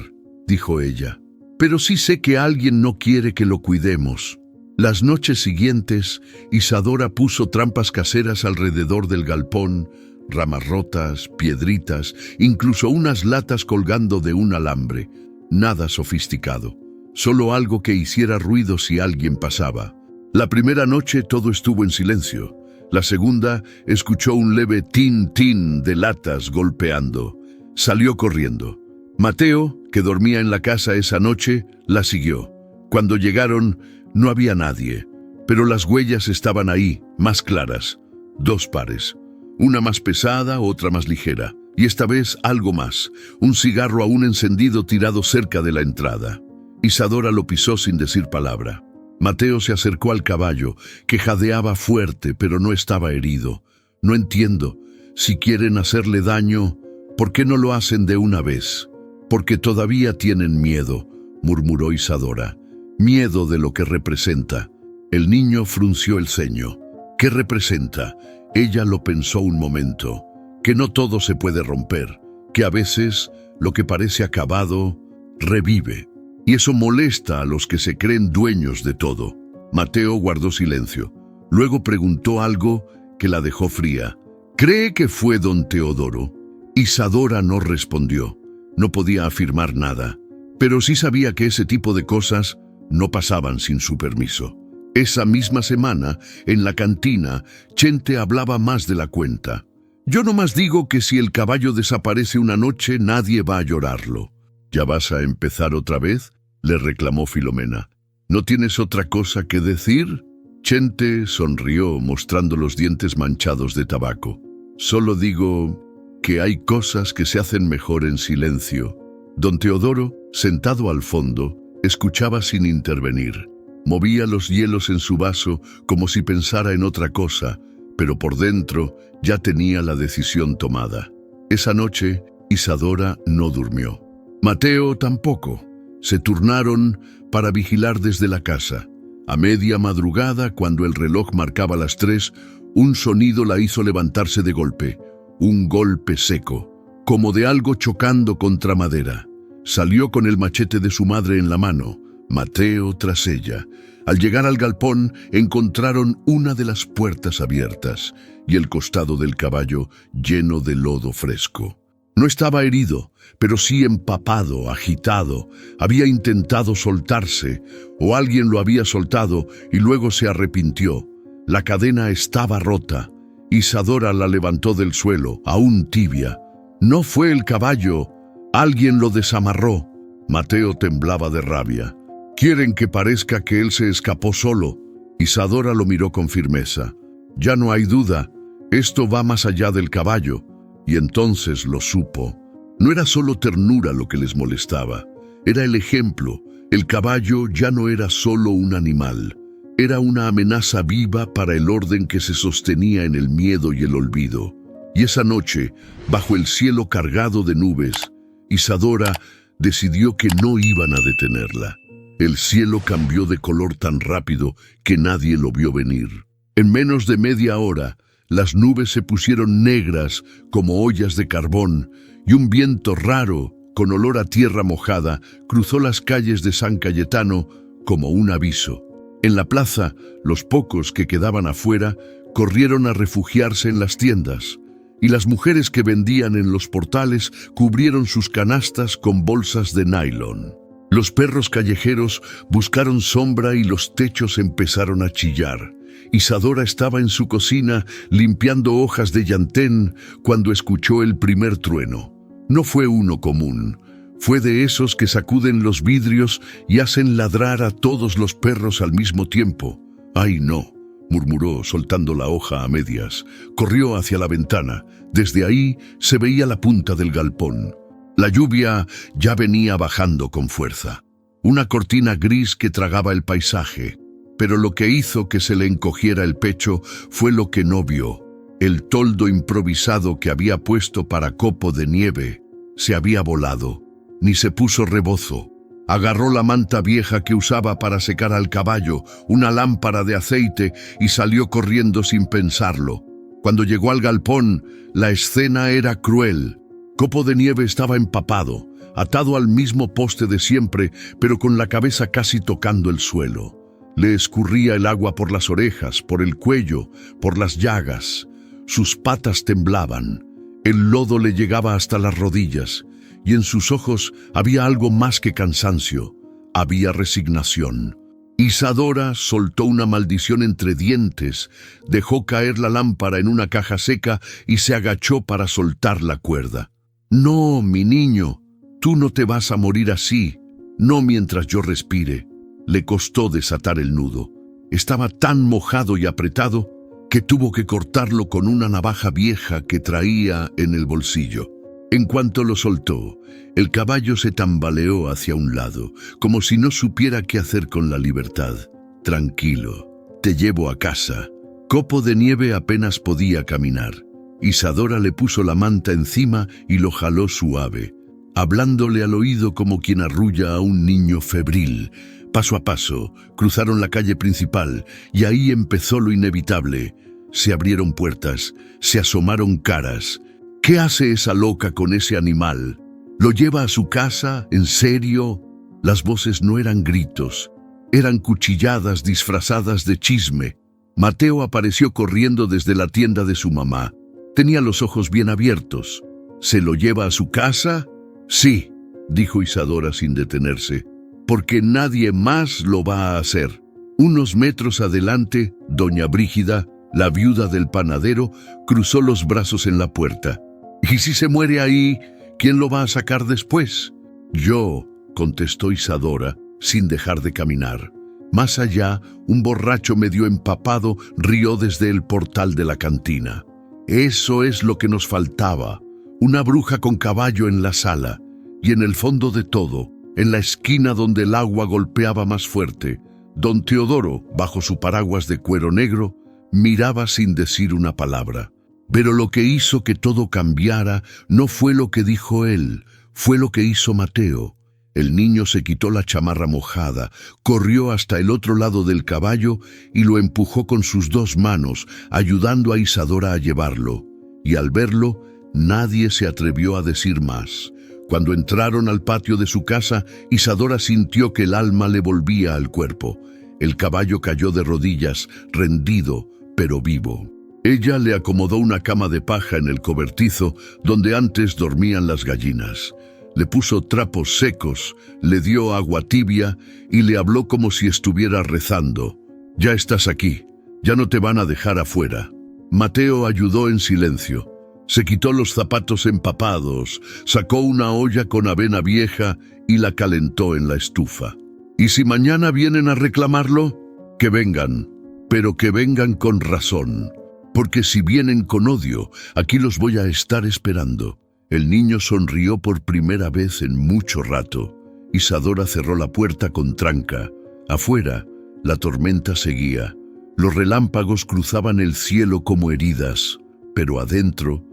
dijo ella, «pero sí sé que alguien no quiere que lo cuidemos». Las noches siguientes, Isadora puso trampas caseras alrededor del galpón, ramas rotas, piedritas, incluso unas latas colgando de un alambre. Nada sofisticado, solo algo que hiciera ruido si alguien pasaba. La primera noche todo estuvo en silencio. La segunda escuchó un leve tin-tin de latas golpeando. Salió corriendo. Mateo, que dormía en la casa esa noche, la siguió. Cuando llegaron, no había nadie, pero las huellas estaban ahí, más claras. 2 pares. Una más pesada, otra más ligera. Y esta vez algo más. Un cigarro aún encendido tirado cerca de la entrada. Isadora lo pisó sin decir palabra. Mateo se acercó al caballo, que jadeaba fuerte, pero no estaba herido. «No entiendo. Si quieren hacerle daño, ¿por qué no lo hacen de una vez?». «Porque todavía tienen miedo», murmuró Isadora. «Miedo de lo que representa». El niño frunció el ceño. «¿Qué representa?». Ella lo pensó un momento. Que no todo se puede romper, que a veces lo que parece acabado revive. Y eso molesta a los que se creen dueños de todo. Mateo guardó silencio. Luego preguntó algo que la dejó fría. «¿Cree que fue don Teodoro?». Isadora no respondió. No podía afirmar nada, pero sí sabía que ese tipo de cosas no pasaban sin su permiso. Esa misma semana, en la cantina, Chente hablaba más de la cuenta. «Yo nomás digo que si el caballo desaparece una noche, nadie va a llorarlo». «¿Ya vas a empezar otra vez?», le reclamó Filomena. «¿No tienes otra cosa que decir?». Chente sonrió, mostrando los dientes manchados de tabaco. «Solo digo que hay cosas que se hacen mejor en silencio». Don Teodoro, sentado al fondo, escuchaba sin intervenir. Movía los hielos en su vaso como si pensara en otra cosa, pero por dentro ya tenía la decisión tomada. Esa noche, Isadora no durmió. Mateo tampoco. Se turnaron para vigilar desde la casa. A media madrugada, cuando el reloj marcaba las 3, un sonido la hizo levantarse de golpe. Un golpe seco, como de algo chocando contra madera. Salió con el machete de su madre en la mano, Mateo tras ella. Al llegar al galpón, encontraron una de las puertas abiertas y el costado del caballo lleno de lodo fresco. No estaba herido, pero sí empapado, agitado. Había intentado soltarse, o alguien lo había soltado y luego se arrepintió. La cadena estaba rota. Isadora la levantó del suelo, aún tibia. No fue el caballo. Alguien lo desamarró. Mateo temblaba de rabia. «Quieren que parezca que él se escapó solo». Isadora lo miró con firmeza. «Ya no hay duda. Esto va más allá del caballo». Y entonces lo supo. No era solo ternura lo que les molestaba. Era el ejemplo. El caballo ya no era solo un animal. Era una amenaza viva para el orden que se sostenía en el miedo y el olvido. Y esa noche, bajo el cielo cargado de nubes, Isadora decidió que no iban a detenerla. El cielo cambió de color tan rápido que nadie lo vio venir. En menos de media hora, las nubes se pusieron negras como ollas de carbón y un viento raro, con olor a tierra mojada, cruzó las calles de San Cayetano como un aviso. En la plaza, los pocos que quedaban afuera corrieron a refugiarse en las tiendas, y las mujeres que vendían en los portales cubrieron sus canastas con bolsas de nylon. Los perros callejeros buscaron sombra y los techos empezaron a chillar. Isadora estaba en su cocina limpiando hojas de llantén cuando escuchó el primer trueno. No fue uno común. Fue de esos que sacuden los vidrios y hacen ladrar a todos los perros al mismo tiempo. «¡Ay, no!», murmuró soltando la hoja a medias. Corrió hacia la ventana. Desde ahí se veía la punta del galpón. La lluvia ya venía bajando con fuerza. Una cortina gris que tragaba el paisaje. Pero lo que hizo que se le encogiera el pecho fue lo que no vio. El toldo improvisado que había puesto para copo de nieve se había volado. Ni se puso rebozo. Agarró la manta vieja que usaba para secar al caballo, una lámpara de aceite, y salió corriendo sin pensarlo. Cuando llegó al galpón, la escena era cruel. Copo de Nieve estaba empapado, atado al mismo poste de siempre, pero con la cabeza casi tocando el suelo. Le escurría el agua por las orejas, por el cuello, por las llagas. Sus patas temblaban. El lodo le llegaba hasta las rodillas, y en sus ojos había algo más que cansancio. Había resignación. Isadora soltó una maldición entre dientes, dejó caer la lámpara en una caja seca y se agachó para soltar la cuerda. «No, mi niño, tú no te vas a morir así, no mientras yo respire». Le costó desatar el nudo. Estaba tan mojado y apretado que tuvo que cortarlo con una navaja vieja que traía en el bolsillo. En cuanto lo soltó, el caballo se tambaleó hacia un lado, como si no supiera qué hacer con la libertad. «Tranquilo, te llevo a casa». Copo de Nieve apenas podía caminar. Isadora le puso la manta encima y lo jaló suave, hablándole al oído como quien arrulla a un niño febril. Paso a paso, cruzaron la calle principal y ahí empezó lo inevitable. Se abrieron puertas, se asomaron caras. ¿Qué hace esa loca con ese animal? ¿Lo lleva a su casa? ¿En serio? Las voces no eran gritos, eran cuchilladas disfrazadas de chisme. Mateo apareció corriendo desde la tienda de su mamá. Tenía los ojos bien abiertos. ¿Se lo lleva a su casa? Sí, dijo Isadora sin detenerse, porque nadie más lo va a hacer. Unos metros adelante, doña Brígida, la viuda del panadero, cruzó los brazos en la puerta. «¿Y si se muere ahí, quién lo va a sacar después?» «Yo», contestó Isadora, sin dejar de caminar. Más allá, un borracho medio empapado rió desde el portal de la cantina. Eso es lo que nos faltaba, una bruja con caballo en la sala, y en el fondo de todo, en la esquina donde el agua golpeaba más fuerte, don Teodoro, bajo su paraguas de cuero negro, miraba sin decir una palabra. Pero lo que hizo que todo cambiara no fue lo que dijo él, fue lo que hizo Mateo. El niño se quitó la chamarra mojada, corrió hasta el otro lado del caballo y lo empujó con sus dos manos, ayudando a Isadora a llevarlo. Y al verlo, nadie se atrevió a decir más. Cuando entraron al patio de su casa, Isadora sintió que el alma le volvía al cuerpo. El caballo cayó de rodillas, rendido, pero vivo. Ella le acomodó una cama de paja en el cobertizo donde antes dormían las gallinas. Le puso trapos secos, le dio agua tibia y le habló como si estuviera rezando. «Ya estás aquí, ya no te van a dejar afuera». Mateo ayudó en silencio. Se quitó los zapatos empapados, sacó una olla con avena vieja y la calentó en la estufa. «¿Y si mañana vienen a reclamarlo? Que vengan, pero que vengan con razón. Porque si vienen con odio, aquí los voy a estar esperando». El niño sonrió por primera vez en mucho rato. Isadora cerró la puerta con tranca. Afuera, la tormenta seguía. Los relámpagos cruzaban el cielo como heridas. Pero adentro,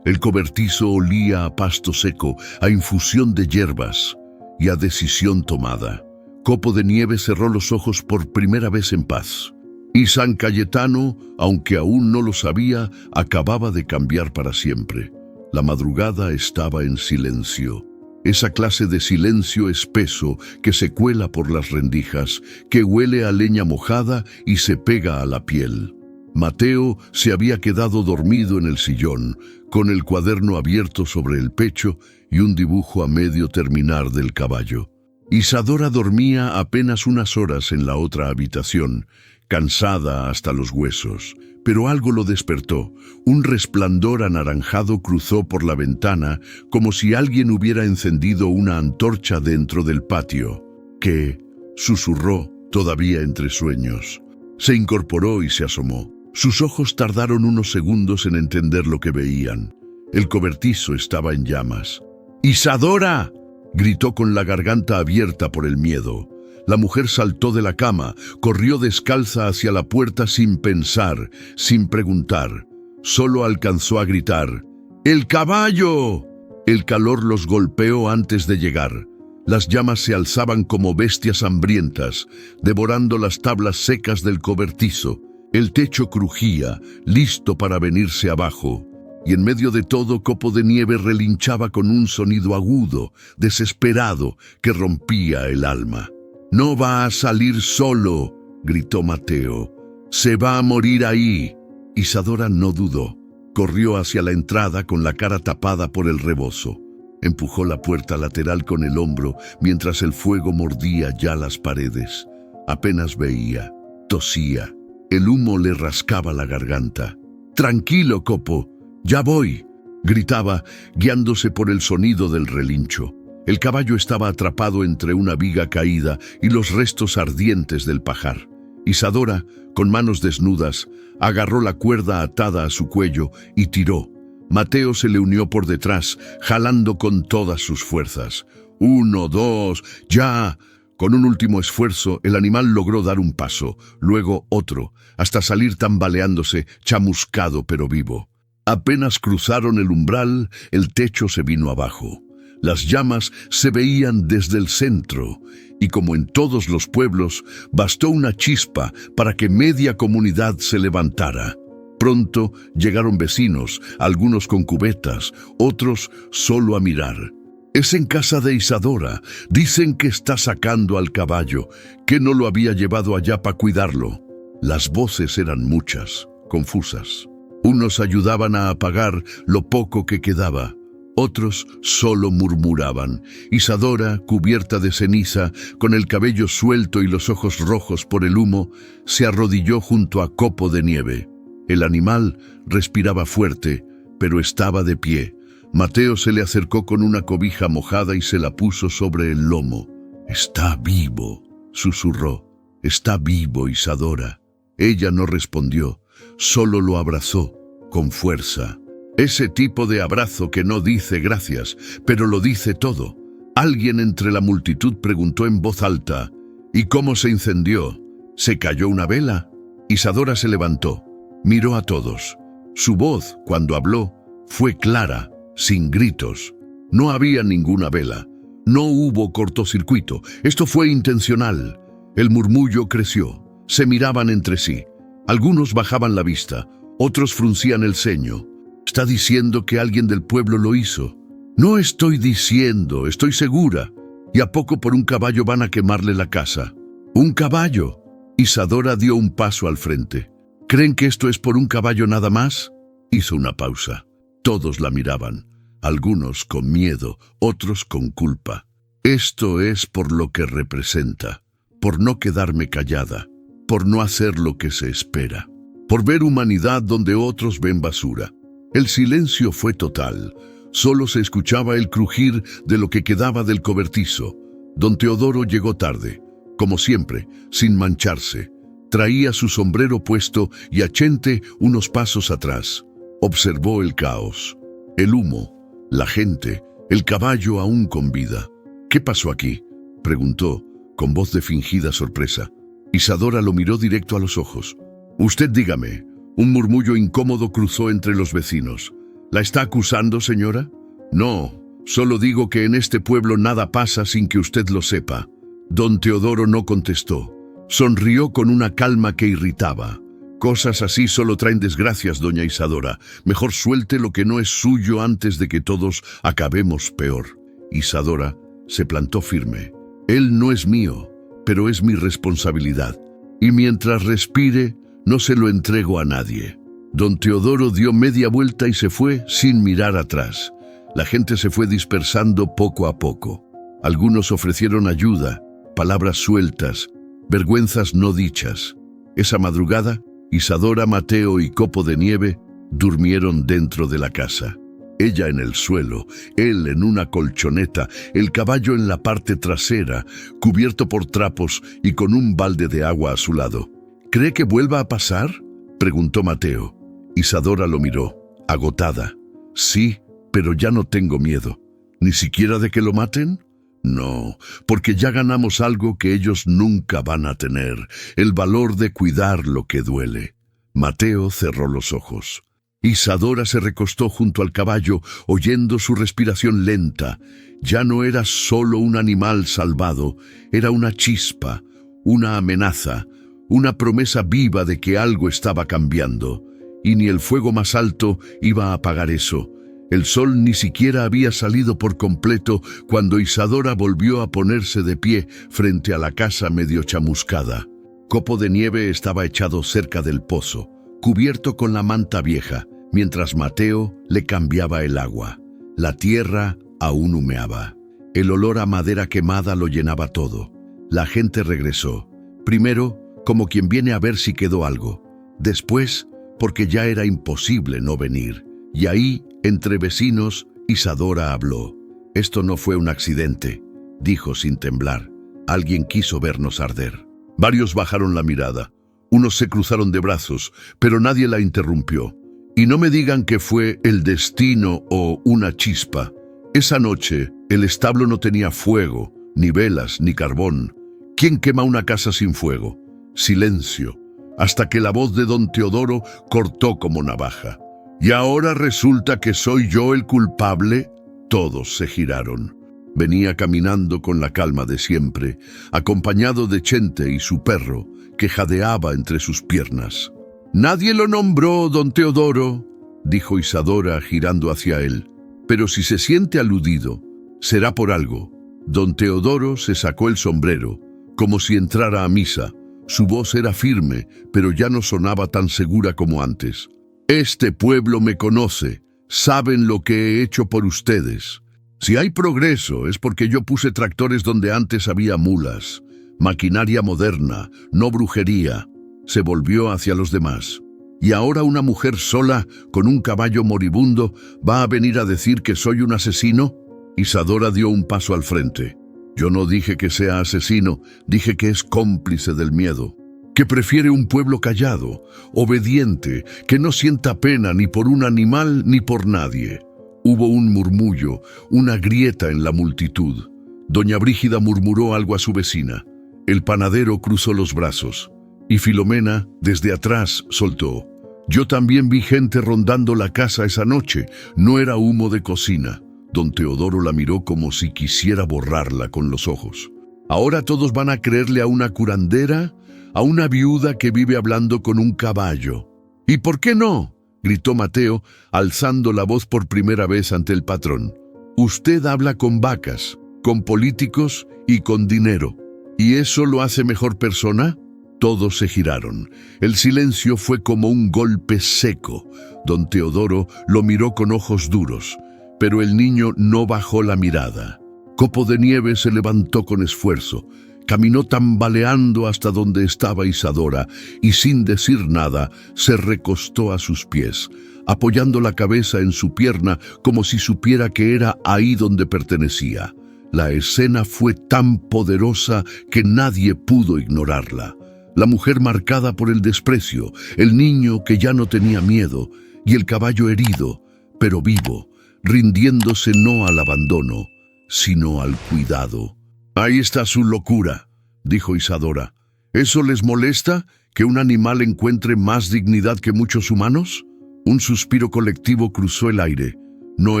el cobertizo olía a pasto seco, a infusión de hierbas y a decisión tomada. Copo de Nieve cerró los ojos por primera vez en paz. Y San Cayetano, aunque aún no lo sabía, acababa de cambiar para siempre. La madrugada estaba en silencio. Esa clase de silencio espeso que se cuela por las rendijas, que huele a leña mojada y se pega a la piel. Mateo se había quedado dormido en el sillón, con el cuaderno abierto sobre el pecho y un dibujo a medio terminar del caballo. Isadora dormía apenas unas horas en la otra habitación, cansada hasta los huesos. Pero algo lo despertó. Un resplandor anaranjado cruzó por la ventana como si alguien hubiera encendido una antorcha dentro del patio. «¿Qué?», susurró, todavía entre sueños. Se incorporó y se asomó. Sus ojos tardaron unos segundos en entender lo que veían. El cobertizo estaba en llamas. «¡Isadora!», gritó con la garganta abierta por el miedo. La mujer saltó de la cama, corrió descalza hacia la puerta sin pensar, sin preguntar. Solo alcanzó a gritar: «¡El caballo!». El calor los golpeó antes de llegar. Las llamas se alzaban como bestias hambrientas, devorando las tablas secas del cobertizo. El techo crujía, listo para venirse abajo. Y en medio de todo, Copo de Nieve relinchaba con un sonido agudo, desesperado, que rompía el alma. «No va a salir solo», gritó Mateo. «Se va a morir ahí». Isadora no dudó. Corrió hacia la entrada con la cara tapada por el rebozo. Empujó la puerta lateral con el hombro mientras el fuego mordía ya las paredes. Apenas veía. Tosía. El humo le rascaba la garganta. «Tranquilo, Copo, ya voy», gritaba, guiándose por el sonido del relincho. El caballo estaba atrapado entre una viga caída y los restos ardientes del pajar. Isadora, con manos desnudas, agarró la cuerda atada a su cuello y tiró. Mateo se le unió por detrás, jalando con todas sus fuerzas. «1, 2, ya». Con un último esfuerzo, el animal logró dar un paso, luego otro, hasta salir tambaleándose, chamuscado pero vivo. Apenas cruzaron el umbral, el techo se vino abajo. Las llamas se veían desde el centro, y como en todos los pueblos, bastó una chispa para que media comunidad se levantara. Pronto llegaron vecinos, algunos con cubetas, otros solo a mirar. «Es en casa de Isadora. Dicen que está sacando al caballo, que no lo había llevado allá para cuidarlo». Las voces eran muchas, confusas. Unos ayudaban a apagar lo poco que quedaba. Otros solo murmuraban. Isadora, cubierta de ceniza, con el cabello suelto y los ojos rojos por el humo, se arrodilló junto a Copo de Nieve. El animal respiraba fuerte, pero estaba de pie. Mateo se le acercó con una cobija mojada y se la puso sobre el lomo. «Está vivo», susurró. «Está vivo, Isadora». Ella no respondió, solo lo abrazó, con fuerza. Ese tipo de abrazo que no dice gracias, pero lo dice todo. Alguien entre la multitud preguntó en voz alta: «¿Y cómo se incendió? ¿Se cayó una vela?». Isadora se levantó, miró a todos. Su voz, cuando habló, fue clara, sin gritos. No había ninguna vela. No hubo cortocircuito. Esto fue intencional. El murmullo creció. Se miraban entre sí. Algunos bajaban la vista, otros fruncían el ceño. «¿Está diciendo que alguien del pueblo lo hizo?». «No estoy diciendo, estoy segura. Y a poco por un caballo van a quemarle la casa». ¡Un caballo! Isadora dio un paso al frente. ¿Creen que esto es por un caballo nada más? Hizo una pausa. Todos la miraban, algunos con miedo, otros con culpa. Esto es por lo que representa, por no quedarme callada, por no hacer lo que se espera, por ver humanidad donde otros ven basura. El silencio fue total. Solo se escuchaba el crujir de lo que quedaba del cobertizo. Don Teodoro llegó tarde, como siempre, sin mancharse. Traía su sombrero puesto y a Chente unos pasos atrás. Observó el caos, el humo, la gente, el caballo aún con vida. ¿Qué pasó aquí?, preguntó, con voz de fingida sorpresa. Isadora lo miró directo a los ojos. Usted dígame. Un murmullo incómodo cruzó entre los vecinos. ¿La está acusando, señora? No, solo digo que en este pueblo nada pasa sin que usted lo sepa. Don Teodoro no contestó. Sonrió con una calma que irritaba. Cosas así solo traen desgracias, doña Isadora. Mejor suelte lo que no es suyo antes de que todos acabemos peor. Isadora se plantó firme. Él no es mío, pero es mi responsabilidad. Y mientras respire, no se lo entrego a nadie. Don Teodoro dio media vuelta y se fue sin mirar atrás. La gente se fue dispersando poco a poco. Algunos ofrecieron ayuda, palabras sueltas, vergüenzas no dichas. Esa madrugada, Isadora, Mateo y Copo de Nieve durmieron dentro de la casa. Ella en el suelo, él en una colchoneta, el caballo en la parte trasera, cubierto por trapos y con un balde de agua a su lado. ¿Cree que vuelva a pasar?, preguntó Mateo. Isadora lo miró, agotada. Sí, pero ya no tengo miedo. ¿Ni siquiera de que lo maten? No, porque ya ganamos algo que ellos nunca van a tener, el valor de cuidar lo que duele. Mateo cerró los ojos. Isadora se recostó junto al caballo, oyendo su respiración lenta. Ya no era solo un animal salvado, era una chispa, una amenaza, una promesa viva de que algo estaba cambiando. Y ni el fuego más alto iba a apagar eso. El sol ni siquiera había salido por completo cuando Isadora volvió a ponerse de pie frente a la casa medio chamuscada. Copo de Nieve estaba echado cerca del pozo, cubierto con la manta vieja, mientras Mateo le cambiaba el agua. La tierra aún humeaba. El olor a madera quemada lo llenaba todo. La gente regresó. Primero, como quien viene a ver si quedó algo. Después, porque ya era imposible no venir. Y ahí, entre vecinos, Isadora habló. Esto no fue un accidente, dijo sin temblar. Alguien quiso vernos arder. Varios bajaron la mirada. Unos se cruzaron de brazos, pero nadie la interrumpió. Y no me digan que fue el destino o una chispa. Esa noche, el establo no tenía fuego, ni velas, ni carbón. ¿Quién quema una casa sin fuego? Silencio, hasta que la voz de don Teodoro cortó como navaja. ¿Y ahora resulta que soy yo el culpable? Todos se giraron. Venía caminando con la calma de siempre, acompañado de Chente y su perro, que jadeaba entre sus piernas. «Nadie lo nombró, don Teodoro», dijo Isadora girando hacia él. «Pero si se siente aludido, será por algo». Don Teodoro se sacó el sombrero, como si entrara a misa. Su voz era firme, pero ya no sonaba tan segura como antes. «Este pueblo me conoce, saben lo que he hecho por ustedes. Si hay progreso es porque yo puse tractores donde antes había mulas. Maquinaria moderna, no brujería». Se volvió hacia los demás. «¿Y ahora una mujer sola, con un caballo moribundo, va a venir a decir que soy un asesino?» Isadora dio un paso al frente. «Yo no dije que sea asesino, dije que es cómplice del miedo. Que prefiere un pueblo callado, obediente, que no sienta pena ni por un animal ni por nadie». Hubo un murmullo, una grieta en la multitud. Doña Brígida murmuró algo a su vecina. El panadero cruzó los brazos. Y Filomena, desde atrás, soltó. «Yo también vi gente rondando la casa esa noche. No era humo de cocina». Don Teodoro la miró como si quisiera borrarla con los ojos. «¿Ahora todos van a creerle a una curandera? ¿A una viuda que vive hablando con un caballo?» «¿Y por qué no?», gritó Mateo, alzando la voz por primera vez ante el patrón. «Usted habla con vacas, con políticos y con dinero. ¿Y eso lo hace mejor persona? Todos se giraron. El silencio fue como un golpe seco. Don Teodoro lo miró con ojos duros, pero el niño no bajó la mirada. Copo de Nieve se levantó con esfuerzo. Caminó tambaleando hasta donde estaba Isadora y sin decir nada se recostó a sus pies, apoyando la cabeza en su pierna como si supiera que era ahí donde pertenecía. La escena fue tan poderosa que nadie pudo ignorarla. La mujer marcada por el desprecio, el niño que ya no tenía miedo y el caballo herido, pero vivo, rindiéndose no al abandono, sino al cuidado. «Ahí está su locura», dijo Isadora. «¿Eso les molesta, que un animal encuentre más dignidad que muchos humanos?» Un suspiro colectivo cruzó el aire. No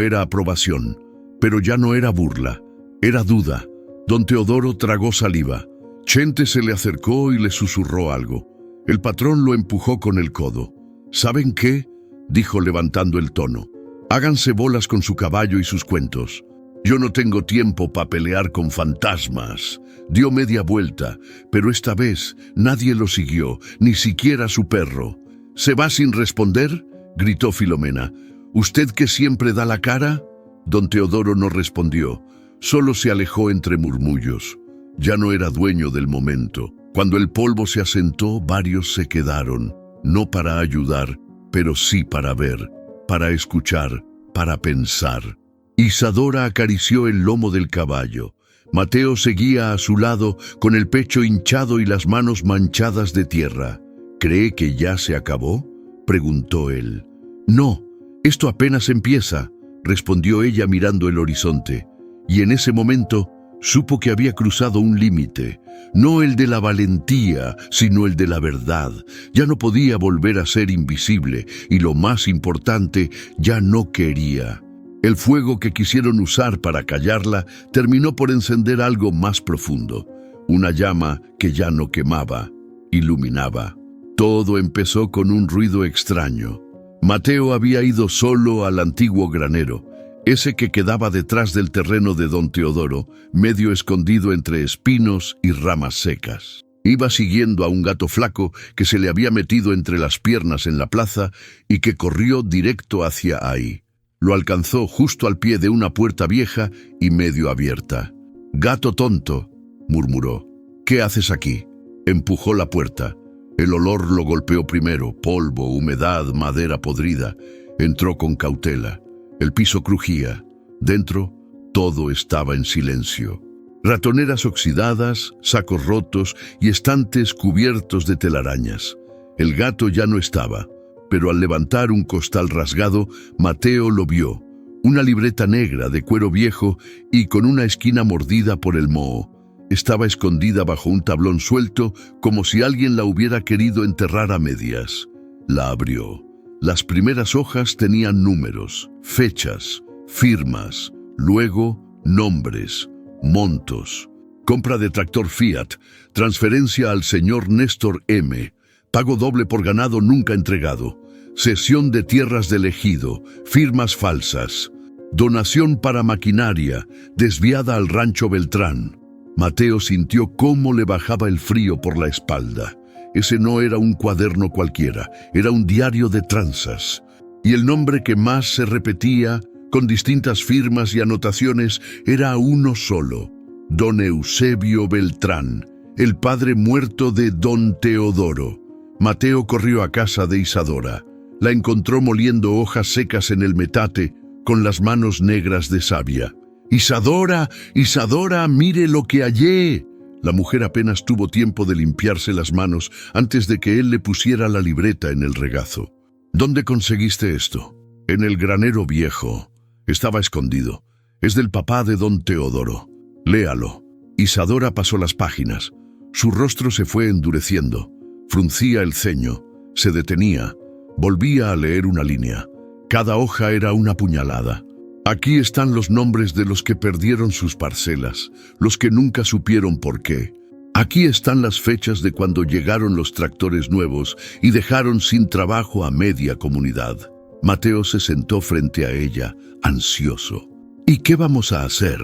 era aprobación, pero ya no era burla, era duda. Don Teodoro tragó saliva. Chente se le acercó y le susurró algo. El patrón lo empujó con el codo. «¿Saben qué?», dijo levantando el tono. «Háganse bolas con su caballo y sus cuentos. Yo no tengo tiempo para pelear con fantasmas». Dio media vuelta, pero esta vez nadie lo siguió, ni siquiera su perro. «¿Se va sin responder?», gritó Filomena. «¿Usted que siempre da la cara?». Don Teodoro no respondió, solo se alejó entre murmullos. Ya no era dueño del momento. Cuando el polvo se asentó, varios se quedaron, no para ayudar, pero sí para ver, para escuchar, para pensar. Isadora acarició el lomo del caballo. Mateo seguía a su lado con el pecho hinchado y las manos manchadas de tierra. «¿Cree que ya se acabó?», preguntó él. «No, esto apenas empieza», respondió ella mirando el horizonte. Y en ese momento supo que había cruzado un límite, no el de la valentía, sino el de la verdad. Ya no podía volver a ser invisible y, lo más importante, ya no quería. El fuego que quisieron usar para callarla terminó por encender algo más profundo, una llama que ya no quemaba, iluminaba. Todo empezó con un ruido extraño. Mateo había ido solo al antiguo granero, ese que quedaba detrás del terreno de don Teodoro, medio escondido entre espinos y ramas secas. Iba siguiendo a un gato flaco que se le había metido entre las piernas en la plaza y que corrió directo hacia ahí. Lo alcanzó justo al pie de una puerta vieja y medio abierta. «Gato tonto», murmuró. «¿Qué haces aquí?». Empujó la puerta. El olor lo golpeó primero, polvo, humedad, madera podrida. Entró con cautela. El piso crujía. Dentro, todo estaba en silencio. Ratoneras oxidadas, sacos rotos y estantes cubiertos de telarañas. El gato ya no estaba, pero al levantar un costal rasgado, Mateo lo vio. Una libreta negra de cuero viejo y con una esquina mordida por el moho. Estaba escondida bajo un tablón suelto, como si alguien la hubiera querido enterrar a medias. La abrió. Las primeras hojas tenían números, fechas, firmas, luego nombres, montos. Compra de tractor Fiat, transferencia al señor Néstor M., pago doble por ganado nunca entregado, cesión de tierras del ejido, firmas falsas, donación para maquinaria, desviada al rancho Beltrán. Mateo sintió cómo le bajaba el frío por la espalda. Ese no era un cuaderno cualquiera, era un diario de tranzas. Y el nombre que más se repetía, con distintas firmas y anotaciones, era uno solo: don Eusebio Beltrán, el padre muerto de don Teodoro. Mateo corrió a casa de Isadora. La encontró moliendo hojas secas en el metate, con las manos negras de savia. «Isadora, Isadora, mire lo que hallé». La mujer apenas tuvo tiempo de limpiarse las manos antes de que él le pusiera la libreta en el regazo. «¿Dónde conseguiste esto?» «En el granero viejo. Estaba escondido. Es del papá de don Teodoro. Léalo». Isadora pasó las páginas. Su rostro se fue endureciendo. Fruncía el ceño. Se detenía. Volvía a leer una línea. Cada hoja era una puñalada. «Aquí están los nombres de los que perdieron sus parcelas, los que nunca supieron por qué. Aquí están las fechas de cuando llegaron los tractores nuevos y dejaron sin trabajo a media comunidad». Mateo se sentó frente a ella, ansioso. «¿Y qué vamos a hacer?».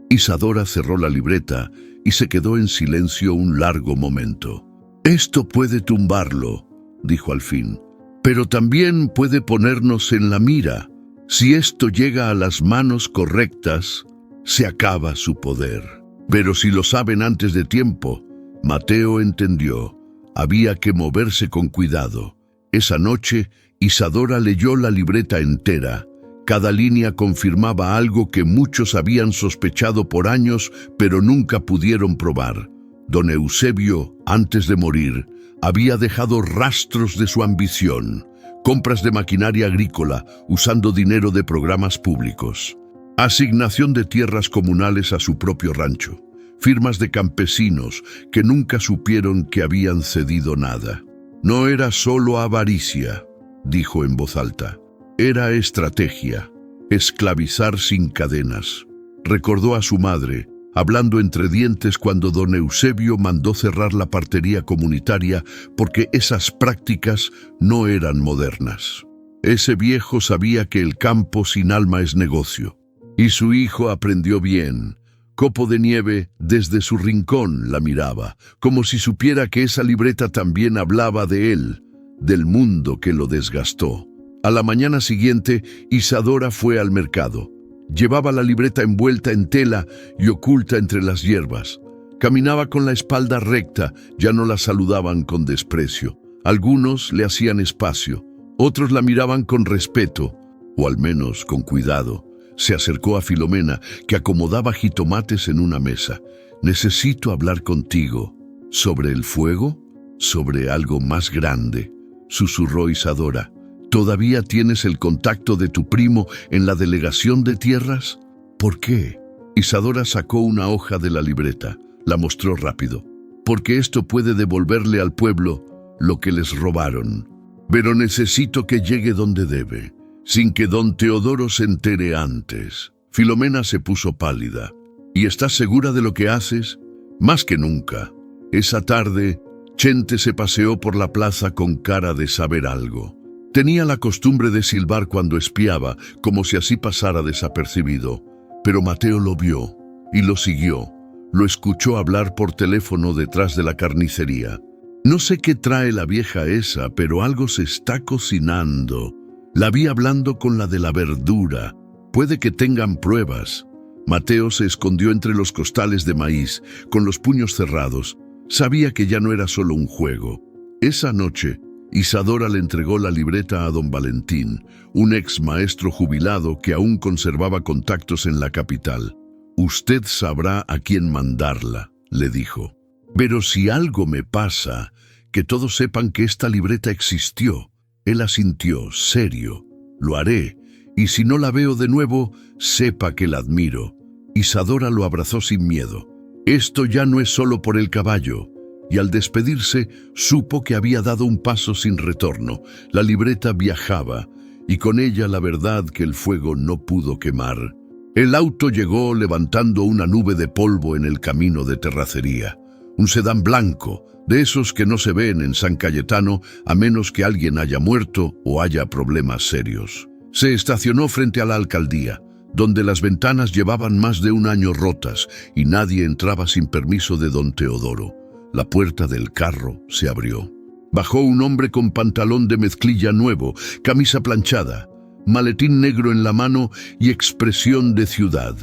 Isadora cerró la libreta y se quedó en silencio un largo momento. «Esto puede tumbarlo», dijo al fin, «pero también puede ponernos en la mira. Si esto llega a las manos correctas, se acaba su poder. Pero si lo saben antes de tiempo». Mateo entendió. Había que moverse con cuidado. Esa noche, Isadora leyó la libreta entera. Cada línea confirmaba algo que muchos habían sospechado por años, pero nunca pudieron probar. Don Eusebio, antes de morir, había dejado rastros de su ambición. Compras de maquinaria agrícola, usando dinero de programas públicos. Asignación de tierras comunales a su propio rancho. Firmas de campesinos que nunca supieron que habían cedido nada. No era solo avaricia, dijo en voz alta. Era estrategia, esclavizar sin cadenas. Recordó a su madre, hablando entre dientes cuando don Eusebio mandó cerrar la partería comunitaria porque esas prácticas no eran modernas. Ese viejo sabía que el campo sin alma es negocio. Y su hijo aprendió bien. Copo de Nieve, desde su rincón, la miraba, como si supiera que esa libreta también hablaba de él, del mundo que lo desgastó. A la mañana siguiente, Isadora fue al mercado. Llevaba la libreta envuelta en tela y oculta entre las hierbas. Caminaba con la espalda recta, ya no la saludaban con desprecio. Algunos le hacían espacio, otros la miraban con respeto, o al menos con cuidado. Se acercó a Filomena, que acomodaba jitomates en una mesa. «Necesito hablar contigo». «¿Sobre el fuego?» «Sobre algo más grande», susurró Isadora. «¿Todavía tienes el contacto de tu primo en la delegación de tierras?» «¿Por qué?» Isadora sacó una hoja de la libreta. La mostró rápido. «Porque esto puede devolverle al pueblo lo que les robaron. Pero necesito que llegue donde debe, sin que don Teodoro se entere antes». Filomena se puso pálida. «¿Y estás segura de lo que haces?» «Más que nunca». Esa tarde, Chente se paseó por la plaza con cara de saber algo. Tenía la costumbre de silbar cuando espiaba, como si así pasara desapercibido. Pero Mateo lo vio y lo siguió. Lo escuchó hablar por teléfono detrás de la carnicería. «No sé qué trae la vieja esa, pero algo se está cocinando. La vi hablando con la de la verdura. Puede que tengan pruebas». Mateo se escondió entre los costales de maíz, con los puños cerrados. Sabía que ya no era solo un juego. Esa noche, Isadora le entregó la libreta a don Valentín, un ex maestro jubilado que aún conservaba contactos en la capital. «Usted sabrá a quién mandarla», le dijo. «Pero si algo me pasa, que todos sepan que esta libreta existió». Él asintió, serio. «Lo haré, y si no la veo de nuevo, sepa que la admiro». Isadora lo abrazó sin miedo. Esto ya no es solo por el caballo. Y al despedirse, supo que había dado un paso sin retorno. La libreta viajaba, y con ella la verdad que el fuego no pudo quemar. El auto llegó levantando una nube de polvo en el camino de terracería. Un sedán blanco, de esos que no se ven en San Cayetano a menos que alguien haya muerto o haya problemas serios. Se estacionó frente a la alcaldía, donde las ventanas llevaban más de un año rotas y nadie entraba sin permiso de don Teodoro. La puerta del carro se abrió. Bajó un hombre con pantalón de mezclilla nuevo, camisa planchada, maletín negro en la mano y expresión de ciudad.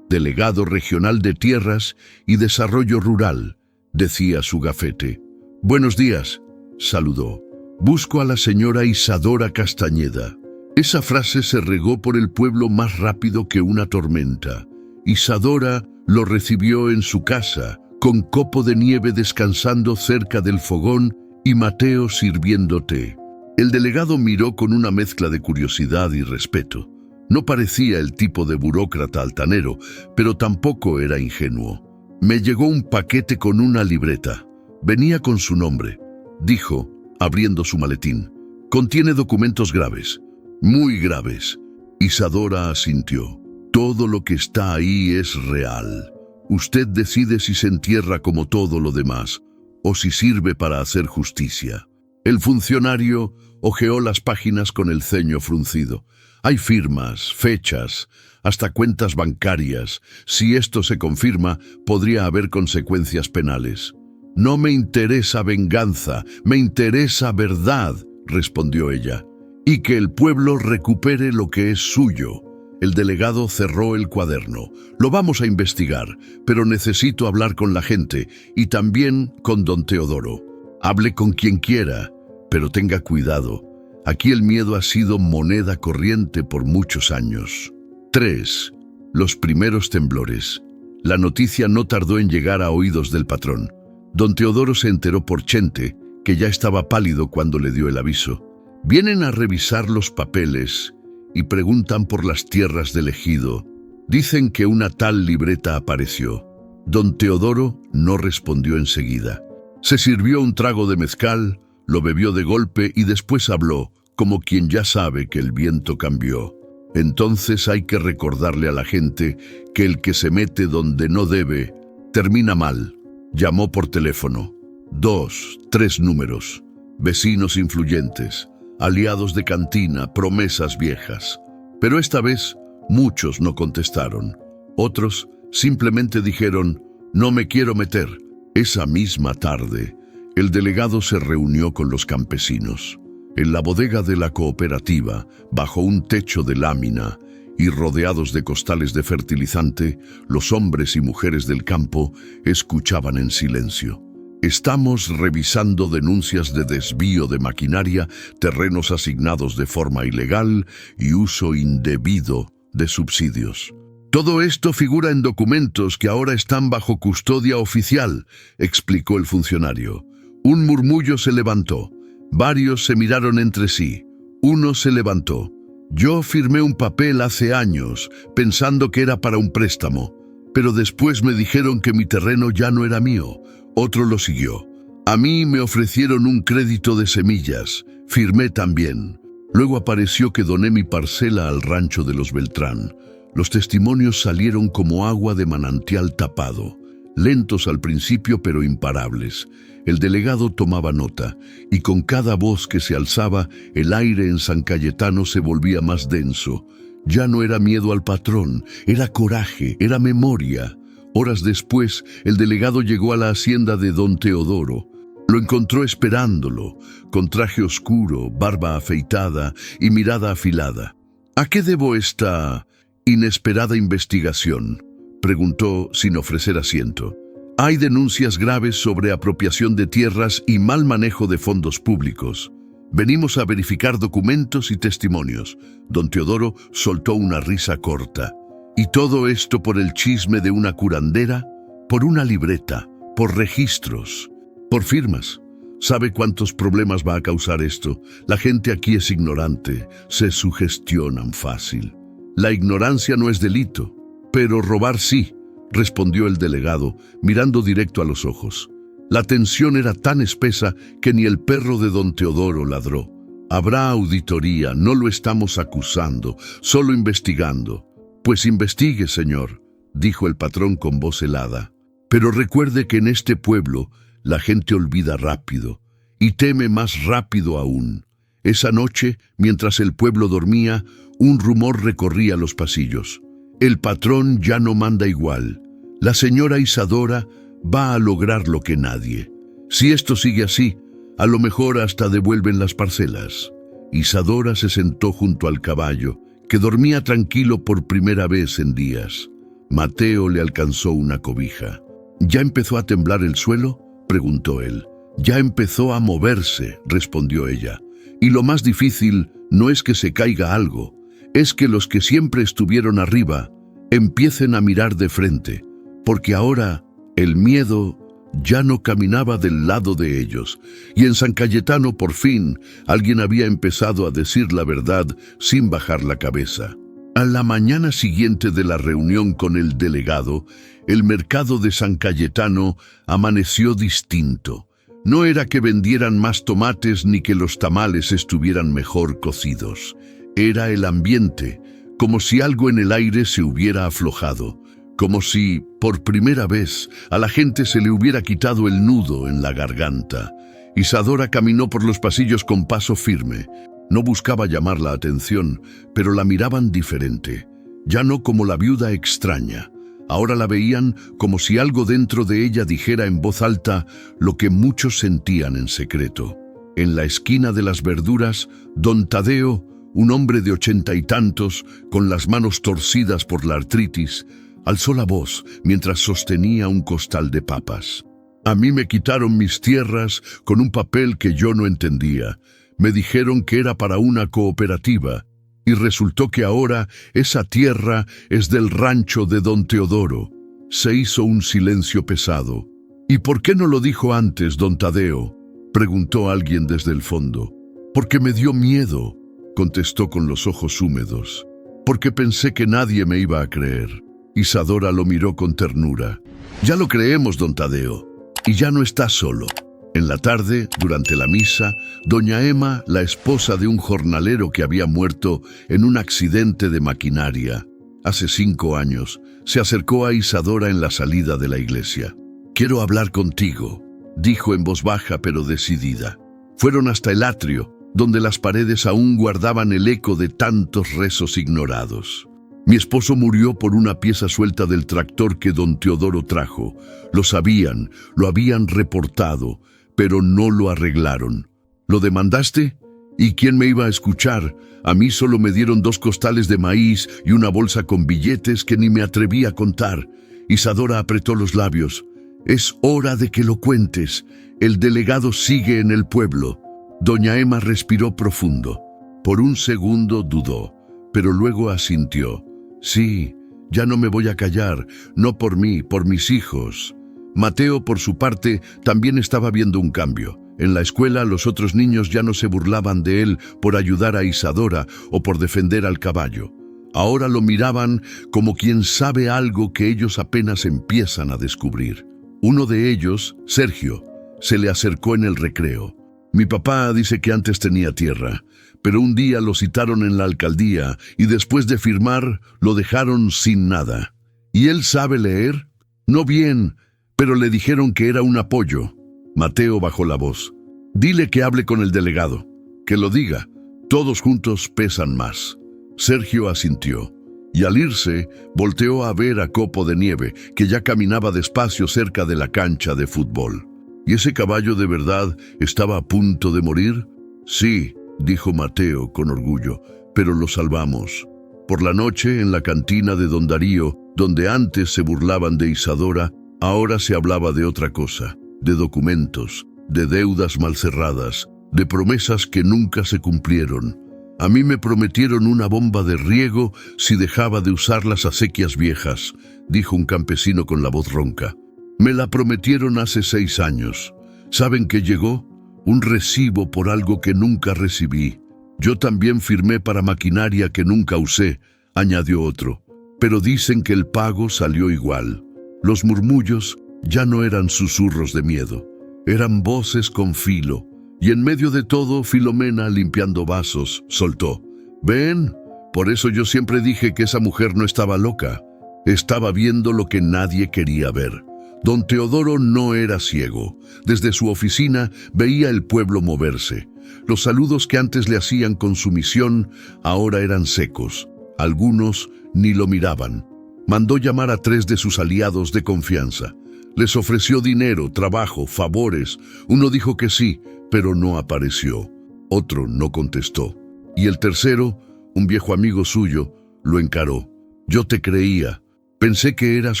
«Delegado regional de Tierras y Desarrollo Rural», decía su gafete. «Buenos días», saludó. «Busco a la señora Isadora Castañeda». Esa frase se regó por el pueblo más rápido que una tormenta. Isadora lo recibió en su casa, con Copo de Nieve descansando cerca del fogón y Mateo sirviendo té. El delegado miró con una mezcla de curiosidad y respeto. No parecía el tipo de burócrata altanero, pero tampoco era ingenuo. «Me llegó un paquete con una libreta. Venía con su nombre», dijo, abriendo su maletín. «Contiene documentos graves, muy graves». Isadora asintió. «Todo lo que está ahí es real. Usted decide si se entierra como todo lo demás, o si sirve para hacer justicia». El funcionario hojeó las páginas con el ceño fruncido. Hay firmas, fechas, hasta cuentas bancarias. Si esto se confirma, podría haber consecuencias penales. No me interesa venganza, me interesa verdad, respondió ella. Y que el pueblo recupere lo que es suyo. El delegado cerró el cuaderno. Lo vamos a investigar, pero necesito hablar con la gente y también con don Teodoro. Hable con quien quiera, pero tenga cuidado. Aquí el miedo ha sido moneda corriente por muchos años. 3. Los primeros temblores. La noticia no tardó en llegar a oídos del patrón. Don Teodoro se enteró por Chente, que ya estaba pálido cuando le dio el aviso. Vienen a revisar los papeles y preguntan por las tierras del ejido. Dicen que una tal libreta apareció. Don Teodoro no respondió enseguida. Se sirvió un trago de mezcal, lo bebió de golpe y después habló, como quien ya sabe que el viento cambió. Entonces hay que recordarle a la gente que el que se mete donde no debe, termina mal. Llamó por teléfono. 2, 3 números. Vecinos influyentes, aliados de cantina, promesas viejas. Pero esta vez muchos no contestaron. Otros simplemente dijeron, no me quiero meter. Esa misma tarde, el delegado se reunió con los campesinos. En la bodega de la cooperativa, bajo un techo de lámina y rodeados de costales de fertilizante, los hombres y mujeres del campo escuchaban en silencio. Estamos revisando denuncias de desvío de maquinaria, terrenos asignados de forma ilegal y uso indebido de subsidios. Todo esto figura en documentos que ahora están bajo custodia oficial, explicó el funcionario. Un murmullo se levantó. Varios se miraron entre sí. Uno se levantó. Yo firmé un papel hace años, pensando que era para un préstamo, pero después me dijeron que mi terreno ya no era mío. Otro lo siguió. A mí me ofrecieron un crédito de semillas. Firmé también. Luego apareció que doné mi parcela al rancho de los Beltrán. Los testimonios salieron como agua de manantial tapado, lentos al principio pero imparables. El delegado tomaba nota, y con cada voz que se alzaba, el aire en San Cayetano se volvía más denso. Ya no era miedo al patrón, era coraje, era memoria. Horas después, el delegado llegó a la hacienda de don Teodoro. Lo encontró esperándolo, con traje oscuro, barba afeitada y mirada afilada. ¿A qué debo esta inesperada investigación?, preguntó sin ofrecer asiento. Hay denuncias graves sobre apropiación de tierras y mal manejo de fondos públicos. Venimos a verificar documentos y testimonios. Don Teodoro soltó una risa corta. ¿Y todo esto por el chisme de una curandera? Por una libreta, por registros, por firmas. ¿Sabe cuántos problemas va a causar esto? La gente aquí es ignorante, se sugestionan fácil. La ignorancia no es delito, pero robar sí, respondió el delegado, mirando directo a los ojos. La tensión era tan espesa que ni el perro de don Teodoro ladró. Habrá auditoría, no lo estamos acusando, solo investigando. Pues investigue, señor, dijo el patrón con voz helada. Pero recuerde que en este pueblo la gente olvida rápido y teme más rápido aún. Esa noche, mientras el pueblo dormía, un rumor recorría los pasillos. El patrón ya no manda igual. La señora Isadora va a lograr lo que nadie. Si esto sigue así, a lo mejor hasta devuelven las parcelas. Isadora se sentó junto al caballo, que dormía tranquilo por primera vez en días. Mateo le alcanzó una cobija. ¿Ya empezó a temblar el suelo?, preguntó él. Ya empezó a moverse, respondió ella. Y lo más difícil no es que se caiga algo, es que los que siempre estuvieron arriba empiecen a mirar de frente, porque ahora el miedo ya no caminaba del lado de ellos, y en San Cayetano por fin alguien había empezado a decir la verdad sin bajar la cabeza. A la mañana siguiente de la reunión con el delegado, el mercado de San Cayetano amaneció distinto. No era que vendieran más tomates ni que los tamales estuvieran mejor cocidos. Era el ambiente, como si algo en el aire se hubiera aflojado, como si, por primera vez, a la gente se le hubiera quitado el nudo en la garganta. Isadora caminó por los pasillos con paso firme. No buscaba llamar la atención, pero la miraban diferente. Ya no como la viuda extraña. Ahora la veían como si algo dentro de ella dijera en voz alta lo que muchos sentían en secreto. En la esquina de las verduras, don Tadeo, un hombre de 80 y tantos, con las manos torcidas por la artritis, alzó la voz mientras sostenía un costal de papas. A mí me quitaron mis tierras con un papel que yo no entendía. Me dijeron que era para una cooperativa, y resultó que ahora esa tierra es del rancho de don Teodoro. Se hizo un silencio pesado. ¿Y por qué no lo dijo antes, don Tadeo?, preguntó alguien desde el fondo. Porque me dio miedo, contestó con los ojos húmedos. Porque pensé que nadie me iba a creer. Isadora lo miró con ternura. Ya lo creemos, don Tadeo, y ya no está solo. En la tarde, durante la misa, doña Ema, la esposa de un jornalero que había muerto en un accidente de maquinaria hace 5 años, se acercó a Isadora en la salida de la iglesia. «Quiero hablar contigo», dijo en voz baja pero decidida. Fueron hasta el atrio, donde las paredes aún guardaban el eco de tantos rezos ignorados. «Mi esposo murió por una pieza suelta del tractor que don Teodoro trajo. Lo sabían, lo habían reportado, pero no lo arreglaron. ¿Lo demandaste? ¿Y quién me iba a escuchar? A mí solo me dieron 2 costales de maíz y una bolsa con billetes que ni me atreví a contar». Isadora apretó los labios. «Es hora de que lo cuentes. El delegado sigue en el pueblo». Doña Ema respiró profundo. Por un segundo dudó, pero luego asintió. «Sí, ya no me voy a callar, no por mí, por mis hijos». Mateo, por su parte, también estaba viendo un cambio. En la escuela, los otros niños ya no se burlaban de él por ayudar a Isadora o por defender al caballo. Ahora lo miraban como quien sabe algo que ellos apenas empiezan a descubrir. Uno de ellos, Sergio, se le acercó en el recreo. «Mi papá dice que antes tenía tierra, pero un día lo citaron en la alcaldía y después de firmar lo dejaron sin nada. ¿Y él sabe leer? No bien, pero le dijeron que era un apoyo». Mateo bajó la voz. «Dile que hable con el delegado, que lo diga. Todos juntos pesan más». Sergio asintió, y al irse, volteó a ver a Copo de Nieve, que ya caminaba despacio cerca de la cancha de fútbol. ¿Y ese caballo de verdad estaba a punto de morir? «Sí», dijo Mateo con orgullo, «pero lo salvamos». Por la noche, en la cantina de don Darío, donde antes se burlaban de Isadora, ahora se hablaba de otra cosa, de documentos, de deudas mal cerradas, de promesas que nunca se cumplieron. «A mí me prometieron una bomba de riego si dejaba de usar las acequias viejas», dijo un campesino con la voz ronca. «Me la prometieron hace 6 años. ¿Saben qué llegó? Un recibo por algo que nunca recibí. Yo también firmé para maquinaria que nunca usé», añadió otro. «Pero dicen que el pago salió igual». Los murmullos ya no eran susurros de miedo, eran voces con filo, y en medio de todo Filomena, limpiando vasos, soltó. «¿Ven? Por eso yo siempre dije que esa mujer no estaba loca. Estaba viendo lo que nadie quería ver». Don Teodoro no era ciego. Desde su oficina veía el pueblo moverse. Los saludos que antes le hacían con sumisión ahora eran secos. Algunos ni lo miraban. Mandó llamar a 3 de sus aliados de confianza. Les ofreció dinero, trabajo, favores. Uno dijo que sí, pero no apareció. Otro no contestó. Y el tercero, un viejo amigo suyo, lo encaró. «Yo te creía. Pensé que eras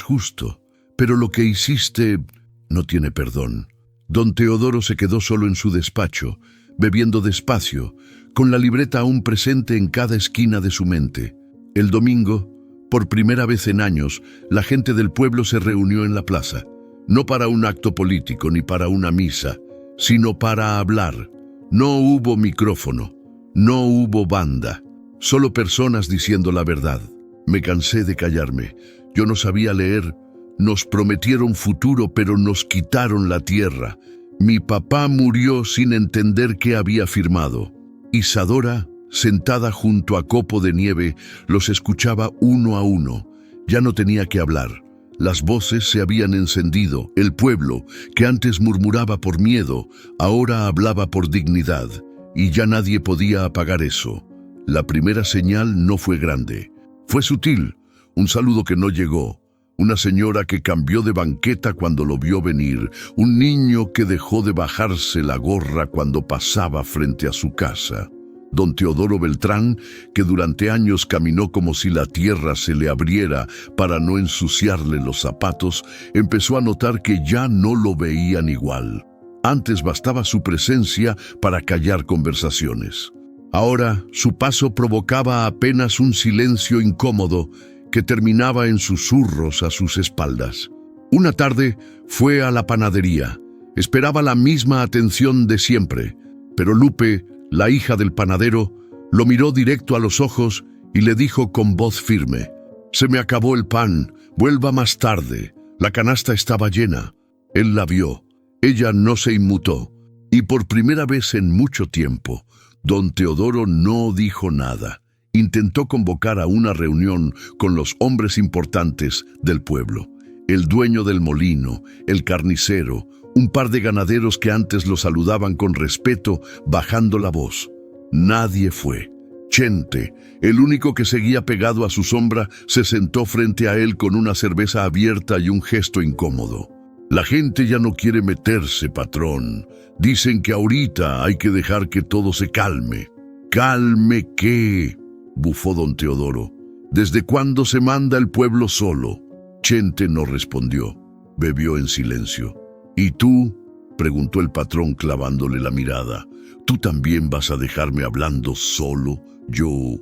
justo. Pero lo que hiciste no tiene perdón». Don Teodoro se quedó solo en su despacho, bebiendo despacio, con la libreta aún presente en cada esquina de su mente. El domingo, por primera vez en años, la gente del pueblo se reunió en la plaza, no para un acto político ni para una misa, sino para hablar. No hubo micrófono, no hubo banda, solo personas diciendo la verdad. Me cansé de callarme. Yo no sabía leer. Nos prometieron futuro, pero nos quitaron la tierra. Mi papá murió sin entender qué había firmado. Isadora, sentada junto a Copo de Nieve, los escuchaba uno a uno. Ya no tenía que hablar. Las voces se habían encendido. El pueblo, que antes murmuraba por miedo, ahora hablaba por dignidad. y ya nadie podía apagar eso. La primera señal no fue grande, fue sutil, un saludo que no llegó, una señora que cambió de banqueta cuando lo vio venir, un niño que dejó de bajarse la gorra cuando pasaba frente a su casa. Don Teodoro Beltrán, que durante años caminó como si la tierra se le abriera para no ensuciarle los zapatos, empezó a notar que ya no lo veían igual. Antes bastaba su presencia para callar conversaciones. Ahora su paso provocaba apenas un silencio incómodo que terminaba en susurros a sus espaldas. Una tarde fue a la panadería. Esperaba la misma atención de siempre, pero Lupe, la hija del panadero, lo miró directo a los ojos y le dijo con voz firme: «Se me acabó el pan, vuelva más tarde, la canasta estaba llena». Él la vio, ella no se inmutó, y por primera vez en mucho tiempo, don Teodoro no dijo nada. Intentó convocar a una reunión con los hombres importantes del pueblo, el dueño del molino, el carnicero, un par de ganaderos que antes lo saludaban con respeto, bajando la voz. Nadie fue. Chente, el único que seguía pegado a su sombra, se sentó frente a él con una cerveza abierta y un gesto incómodo. «La gente ya no quiere meterse, patrón. Dicen que ahorita hay que dejar que todo se calme». «¿Calme qué?», bufó don Teodoro. «¿Desde cuándo se manda el pueblo solo?». Chente no respondió. Bebió en silencio. «¿Y tú?», preguntó el patrón clavándole la mirada. «¿Tú también vas a dejarme hablando solo? Yo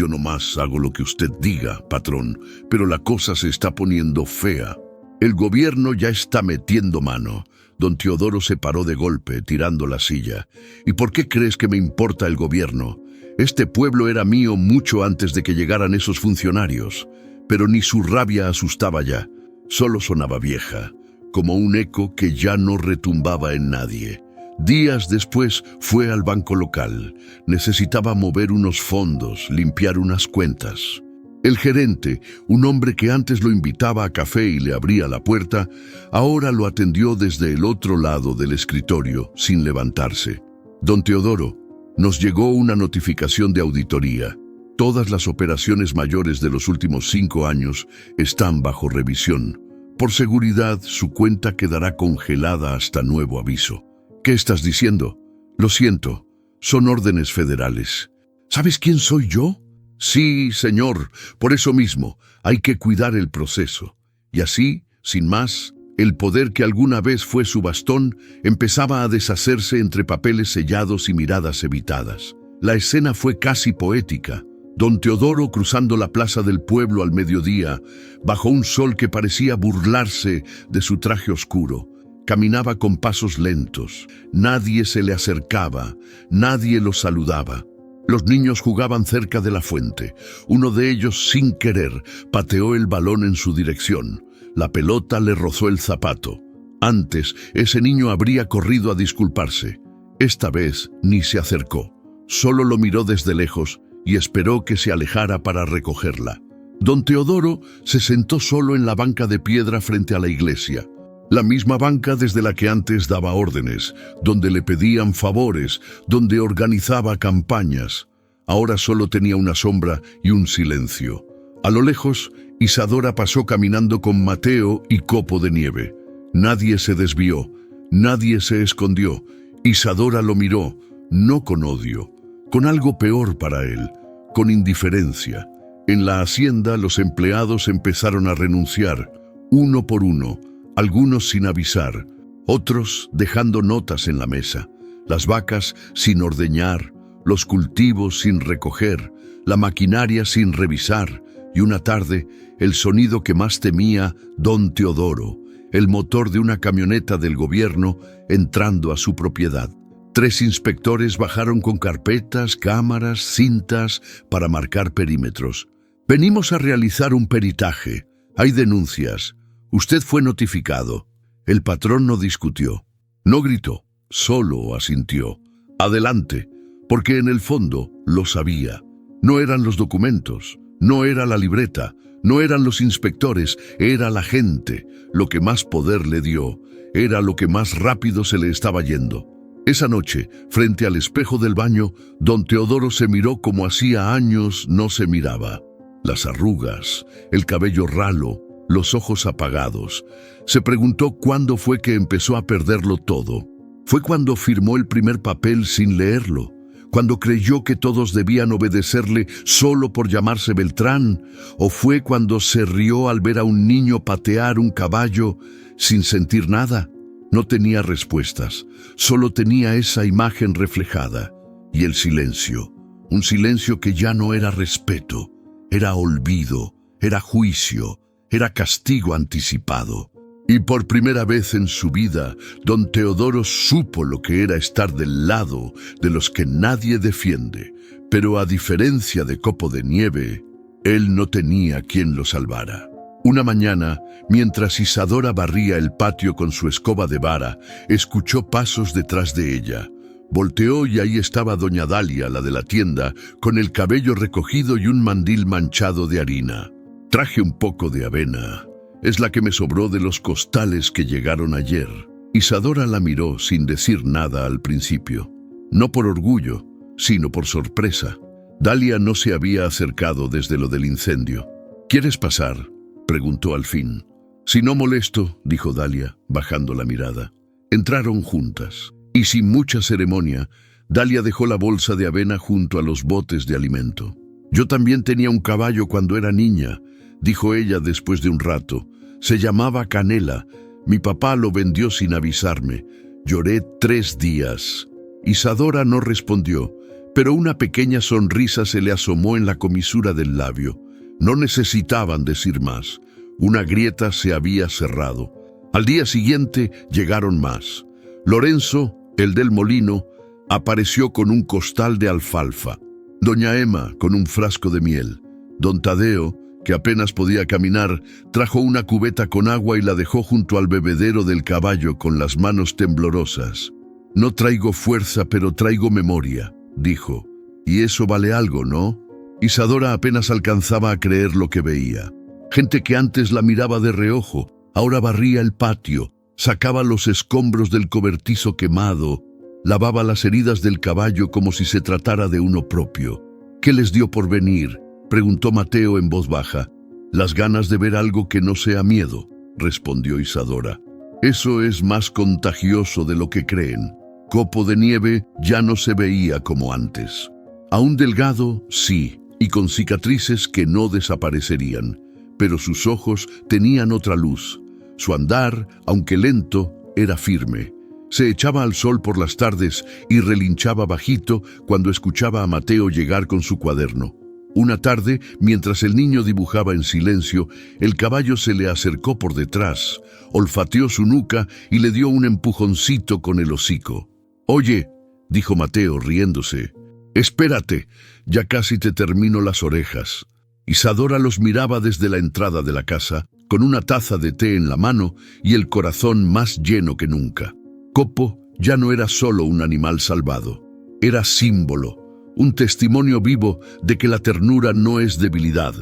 nomás hago lo que usted diga, patrón, pero la cosa se está poniendo fea. El gobierno ya está metiendo mano». Don Teodoro se paró de golpe, tirando la silla. «¿Y por qué crees que me importa el gobierno? Este pueblo era mío mucho antes de que llegaran esos funcionarios». Pero ni su rabia asustaba ya, solo sonaba vieja, como un eco que ya no retumbaba en nadie. Días después fue al banco local. Necesitaba mover unos fondos, limpiar unas cuentas. El gerente, un hombre que antes lo invitaba a café y le abría la puerta, ahora lo atendió desde el otro lado del escritorio, sin levantarse. «Don Teodoro, nos llegó una notificación de auditoría. Todas las operaciones mayores de los últimos 5 años están bajo revisión. Por seguridad, su cuenta quedará congelada hasta nuevo aviso». «¿Qué estás diciendo?». «Lo siento, son órdenes federales». «¿Sabes quién soy yo?». «Sí, señor, por eso mismo, hay que cuidar el proceso». Y así, sin más, el poder que alguna vez fue su bastón empezaba a deshacerse entre papeles sellados y miradas evitadas. La escena fue casi poética. Don Teodoro cruzando la plaza del pueblo al mediodía, bajo un sol que parecía burlarse de su traje oscuro. Caminaba con pasos lentos. Nadie se le acercaba, nadie lo saludaba. Los niños jugaban cerca de la fuente. Uno de ellos, sin querer, pateó el balón en su dirección. La pelota le rozó el zapato. Antes, ese niño habría corrido a disculparse. Esta vez ni se acercó. Solo lo miró desde lejos y esperó que se alejara para recogerla. Don Teodoro se sentó solo en la banca de piedra frente a la iglesia. La misma banca desde la que antes daba órdenes, donde le pedían favores, donde organizaba campañas. Ahora solo tenía una sombra y un silencio. A lo lejos, Isadora pasó caminando con Mateo y Copo de Nieve. Nadie se desvió, nadie se escondió. Isadora lo miró, no con odio, con algo peor para él, con indiferencia. En la hacienda los empleados empezaron a renunciar, uno por uno, algunos sin avisar, otros dejando notas en la mesa, las vacas sin ordeñar, los cultivos sin recoger, la maquinaria sin revisar, y una tarde, el sonido que más temía don Teodoro, el motor de una camioneta del gobierno entrando a su propiedad. 3 inspectores bajaron con carpetas, cámaras, cintas para marcar perímetros. «Venimos a realizar un peritaje. Hay denuncias. Usted fue notificado». El patrón no discutió, no gritó, solo asintió. «Adelante», porque en el fondo lo sabía. No eran los documentos, no era la libreta, no eran los inspectores, era la gente. Lo que más poder le dio, era lo que más rápido se le estaba yendo. Esa noche, frente al espejo del baño, don Teodoro se miró como hacía años no se miraba. Las arrugas, el cabello ralo, los ojos apagados. Se preguntó cuándo fue que empezó a perderlo todo. ¿Fue cuando firmó el primer papel sin leerlo? ¿Cuando creyó que todos debían obedecerle solo por llamarse Beltrán? ¿O fue cuando se rió al ver a un niño patear un caballo sin sentir nada? No tenía respuestas, solo tenía esa imagen reflejada y el silencio. Un silencio que ya no era respeto, era olvido, era juicio, era castigo anticipado. Y por primera vez en su vida, don Teodoro supo lo que era estar del lado de los que nadie defiende. Pero a diferencia de Copo de Nieve, él no tenía quien lo salvara. Una mañana, mientras Isadora barría el patio con su escoba de vara, escuchó pasos detrás de ella. Volteó y ahí estaba doña Dalia, la de la tienda, con el cabello recogido y un mandil manchado de harina. «Traje un poco de avena. Es la que me sobró de los costales que llegaron ayer». Isadora la miró sin decir nada al principio. No por orgullo, sino por sorpresa. Dalia no se había acercado desde lo del incendio. «¿Quieres pasar?», preguntó al fin. «Si no molesto», dijo Dalia, bajando la mirada. Entraron juntas, y sin mucha ceremonia, Dalia dejó la bolsa de avena junto a los botes de alimento. «Yo también tenía un caballo cuando era niña», dijo ella después de un rato. «Se llamaba Canela. Mi papá lo vendió sin avisarme. Lloré 3 días». Isadora no respondió, pero una pequeña sonrisa se le asomó en la comisura del labio. No necesitaban decir más. Una grieta se había cerrado. Al día siguiente llegaron más. Lorenzo, el del molino, apareció con un costal de alfalfa. Doña Emma con un frasco de miel. Don Tadeo, que apenas podía caminar, trajo una cubeta con agua y la dejó junto al bebedero del caballo con las manos temblorosas. «No traigo fuerza, pero traigo memoria», dijo. «Y eso vale algo, ¿no?». Isadora apenas alcanzaba a creer lo que veía. Gente que antes la miraba de reojo, ahora barría el patio, sacaba los escombros del cobertizo quemado, lavaba las heridas del caballo como si se tratara de uno propio. «¿Qué les dio por venir?», preguntó Mateo en voz baja. «Las ganas de ver algo que no sea miedo», respondió Isadora. «Eso es más contagioso de lo que creen». Copo de Nieve ya no se veía como antes. Aún delgado, sí, y con cicatrices que no desaparecerían, pero sus ojos tenían otra luz. Su andar, aunque lento, era firme. Se echaba al sol por las tardes y relinchaba bajito cuando escuchaba a Mateo llegar con su cuaderno. Una tarde, mientras el niño dibujaba en silencio, el caballo se le acercó por detrás, olfateó su nuca y le dio un empujoncito con el hocico. «Oye», dijo Mateo riéndose, «espérate, ya casi te termino las orejas». Isadora los miraba desde la entrada de la casa, con una taza de té en la mano y el corazón más lleno que nunca. Copo ya no era solo un animal salvado, era símbolo, un testimonio vivo de que la ternura no es debilidad,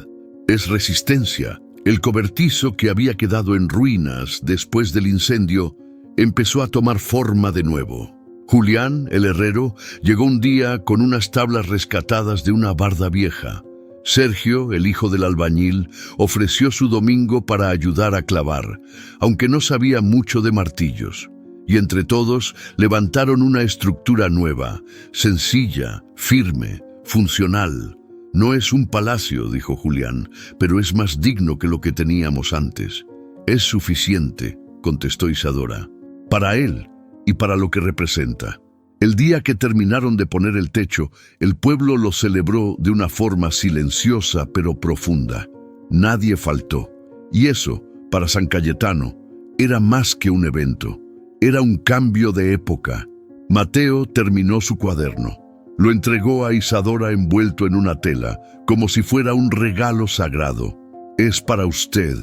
es resistencia. El cobertizo que había quedado en ruinas después del incendio empezó a tomar forma de nuevo. Julián, el herrero, llegó un día con unas tablas rescatadas de una barda vieja. Sergio, el hijo del albañil, ofreció su domingo para ayudar a clavar, aunque no sabía mucho de martillos. Y entre todos levantaron una estructura nueva, sencilla, firme, funcional. «No es un palacio», dijo Julián, «pero es más digno que lo que teníamos antes». «Es suficiente», contestó Isadora, «para él y para lo que representa». El día que terminaron de poner el techo, el pueblo lo celebró de una forma silenciosa pero profunda. Nadie faltó. Y eso, para San Cayetano, era más que un evento. Era un cambio de época. Mateo terminó su cuaderno. Lo entregó a Isadora envuelto en una tela, como si fuera un regalo sagrado. «Es para usted,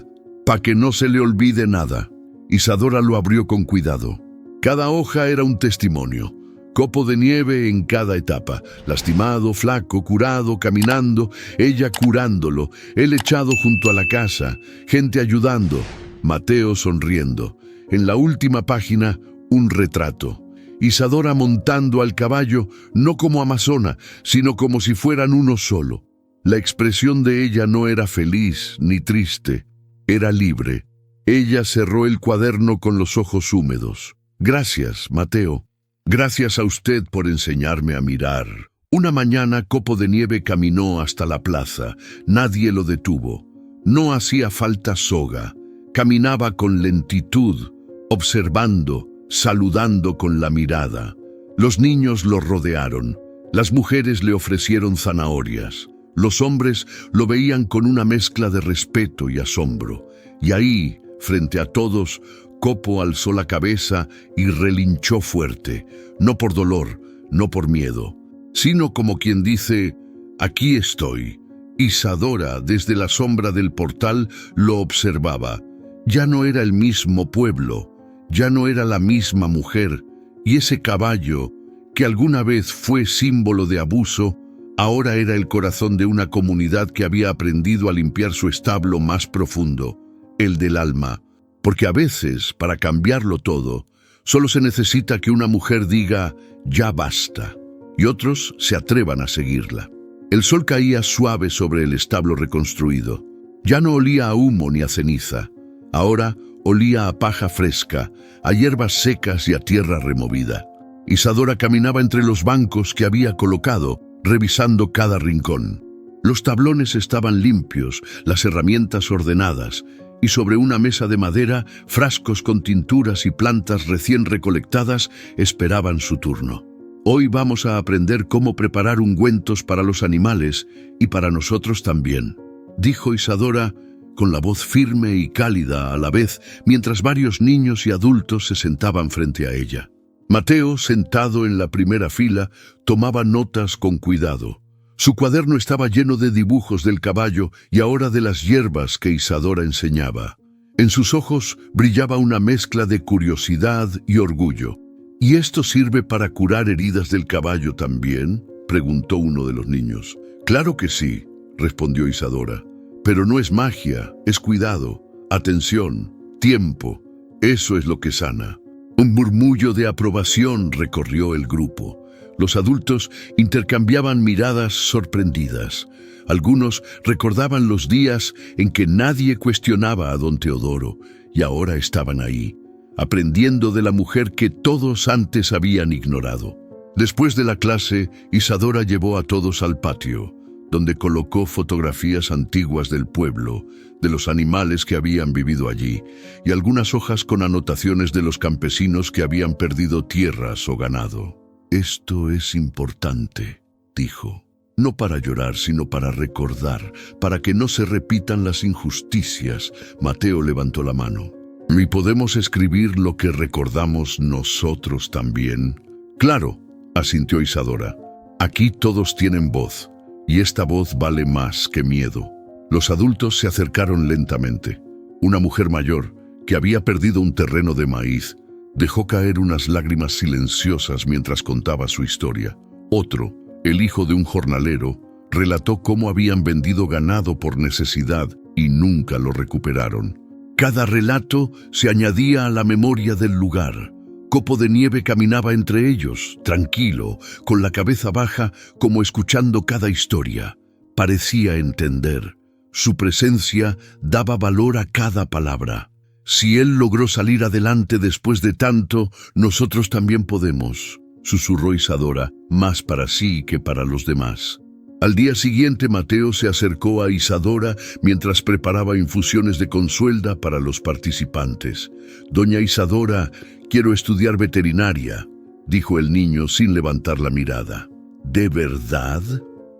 para que no se le olvide nada». Isadora lo abrió con cuidado. Cada hoja era un testimonio. Copo de Nieve en cada etapa, lastimado, flaco, curado, caminando, ella curándolo, él echado junto a la casa, gente ayudando, Mateo sonriendo. En la última página, un retrato. Isadora montando al caballo, no como amazona, sino como si fueran uno solo. La expresión de ella no era feliz ni triste, era libre. Ella cerró el cuaderno con los ojos húmedos. Gracias, Mateo. Gracias a usted por enseñarme a mirar. Una mañana Copo de Nieve caminó hasta la plaza. Nadie lo detuvo. No hacía falta soga. Caminaba con lentitud, observando, saludando con la mirada. Los niños lo rodearon. Las mujeres le ofrecieron zanahorias. Los hombres lo veían con una mezcla de respeto y asombro. Y ahí, frente a todos, Copo alzó la cabeza y relinchó fuerte, no por dolor, no por miedo, sino como quien dice, aquí estoy. Isadora, desde la sombra del portal, lo observaba. Ya no era el mismo pueblo, ya no era la misma mujer, y ese caballo, que alguna vez fue símbolo de abuso, ahora era el corazón de una comunidad que había aprendido a limpiar su establo más profundo, el del alma. Porque a veces, para cambiarlo todo, solo se necesita que una mujer diga, ya basta, y otros se atrevan a seguirla. El sol caía suave sobre el establo reconstruido. Ya no olía a humo ni a ceniza. Ahora olía a paja fresca, a hierbas secas y a tierra removida. Isadora caminaba entre los bancos que había colocado, revisando cada rincón. Los tablones estaban limpios, las herramientas ordenadas, y sobre una mesa de madera, frascos con tinturas y plantas recién recolectadas esperaban su turno. Hoy vamos a aprender cómo preparar ungüentos para los animales y para nosotros también, dijo Isadora con la voz firme y cálida a la vez, mientras varios niños y adultos se sentaban frente a ella. Mateo, sentado en la primera fila, tomaba notas con cuidado. Su cuaderno estaba lleno de dibujos del caballo y ahora de las hierbas que Isadora enseñaba. En sus ojos brillaba una mezcla de curiosidad y orgullo. ¿Y esto sirve para curar heridas del caballo también?, preguntó uno de los niños. Claro que sí, respondió Isadora. Pero no es magia, es cuidado, atención, tiempo. Eso es lo que sana. Un murmullo de aprobación recorrió el grupo. Los adultos intercambiaban miradas sorprendidas. Algunos recordaban los días en que nadie cuestionaba a don Teodoro, y ahora estaban ahí, aprendiendo de la mujer que todos antes habían ignorado. Después de la clase, Isadora llevó a todos al patio, donde colocó fotografías antiguas del pueblo, de los animales que habían vivido allí, y algunas hojas con anotaciones de los campesinos que habían perdido tierras o ganado. Esto es importante, dijo. No para llorar, sino para recordar, para que no se repitan las injusticias. Mateo levantó la mano. ¿Y podemos escribir lo que recordamos nosotros también? Claro, asintió Isadora. Aquí todos tienen voz, y esta voz vale más que miedo. Los adultos se acercaron lentamente. Una mujer mayor, que había perdido un terreno de maíz, dejó caer unas lágrimas silenciosas mientras contaba su historia. Otro, el hijo de un jornalero, relató cómo habían vendido ganado por necesidad y nunca lo recuperaron. Cada relato se añadía a la memoria del lugar. Copo de Nieve caminaba entre ellos, tranquilo, con la cabeza baja, como escuchando cada historia. Parecía entender. Su presencia daba valor a cada palabra. Si él logró salir adelante después de tanto, nosotros también podemos, susurró Isadora, más para sí que para los demás. Al día siguiente, Mateo se acercó a Isadora mientras preparaba infusiones de consuelda para los participantes. Doña Isadora, quiero estudiar veterinaria, dijo el niño sin levantar la mirada. ¿De verdad?,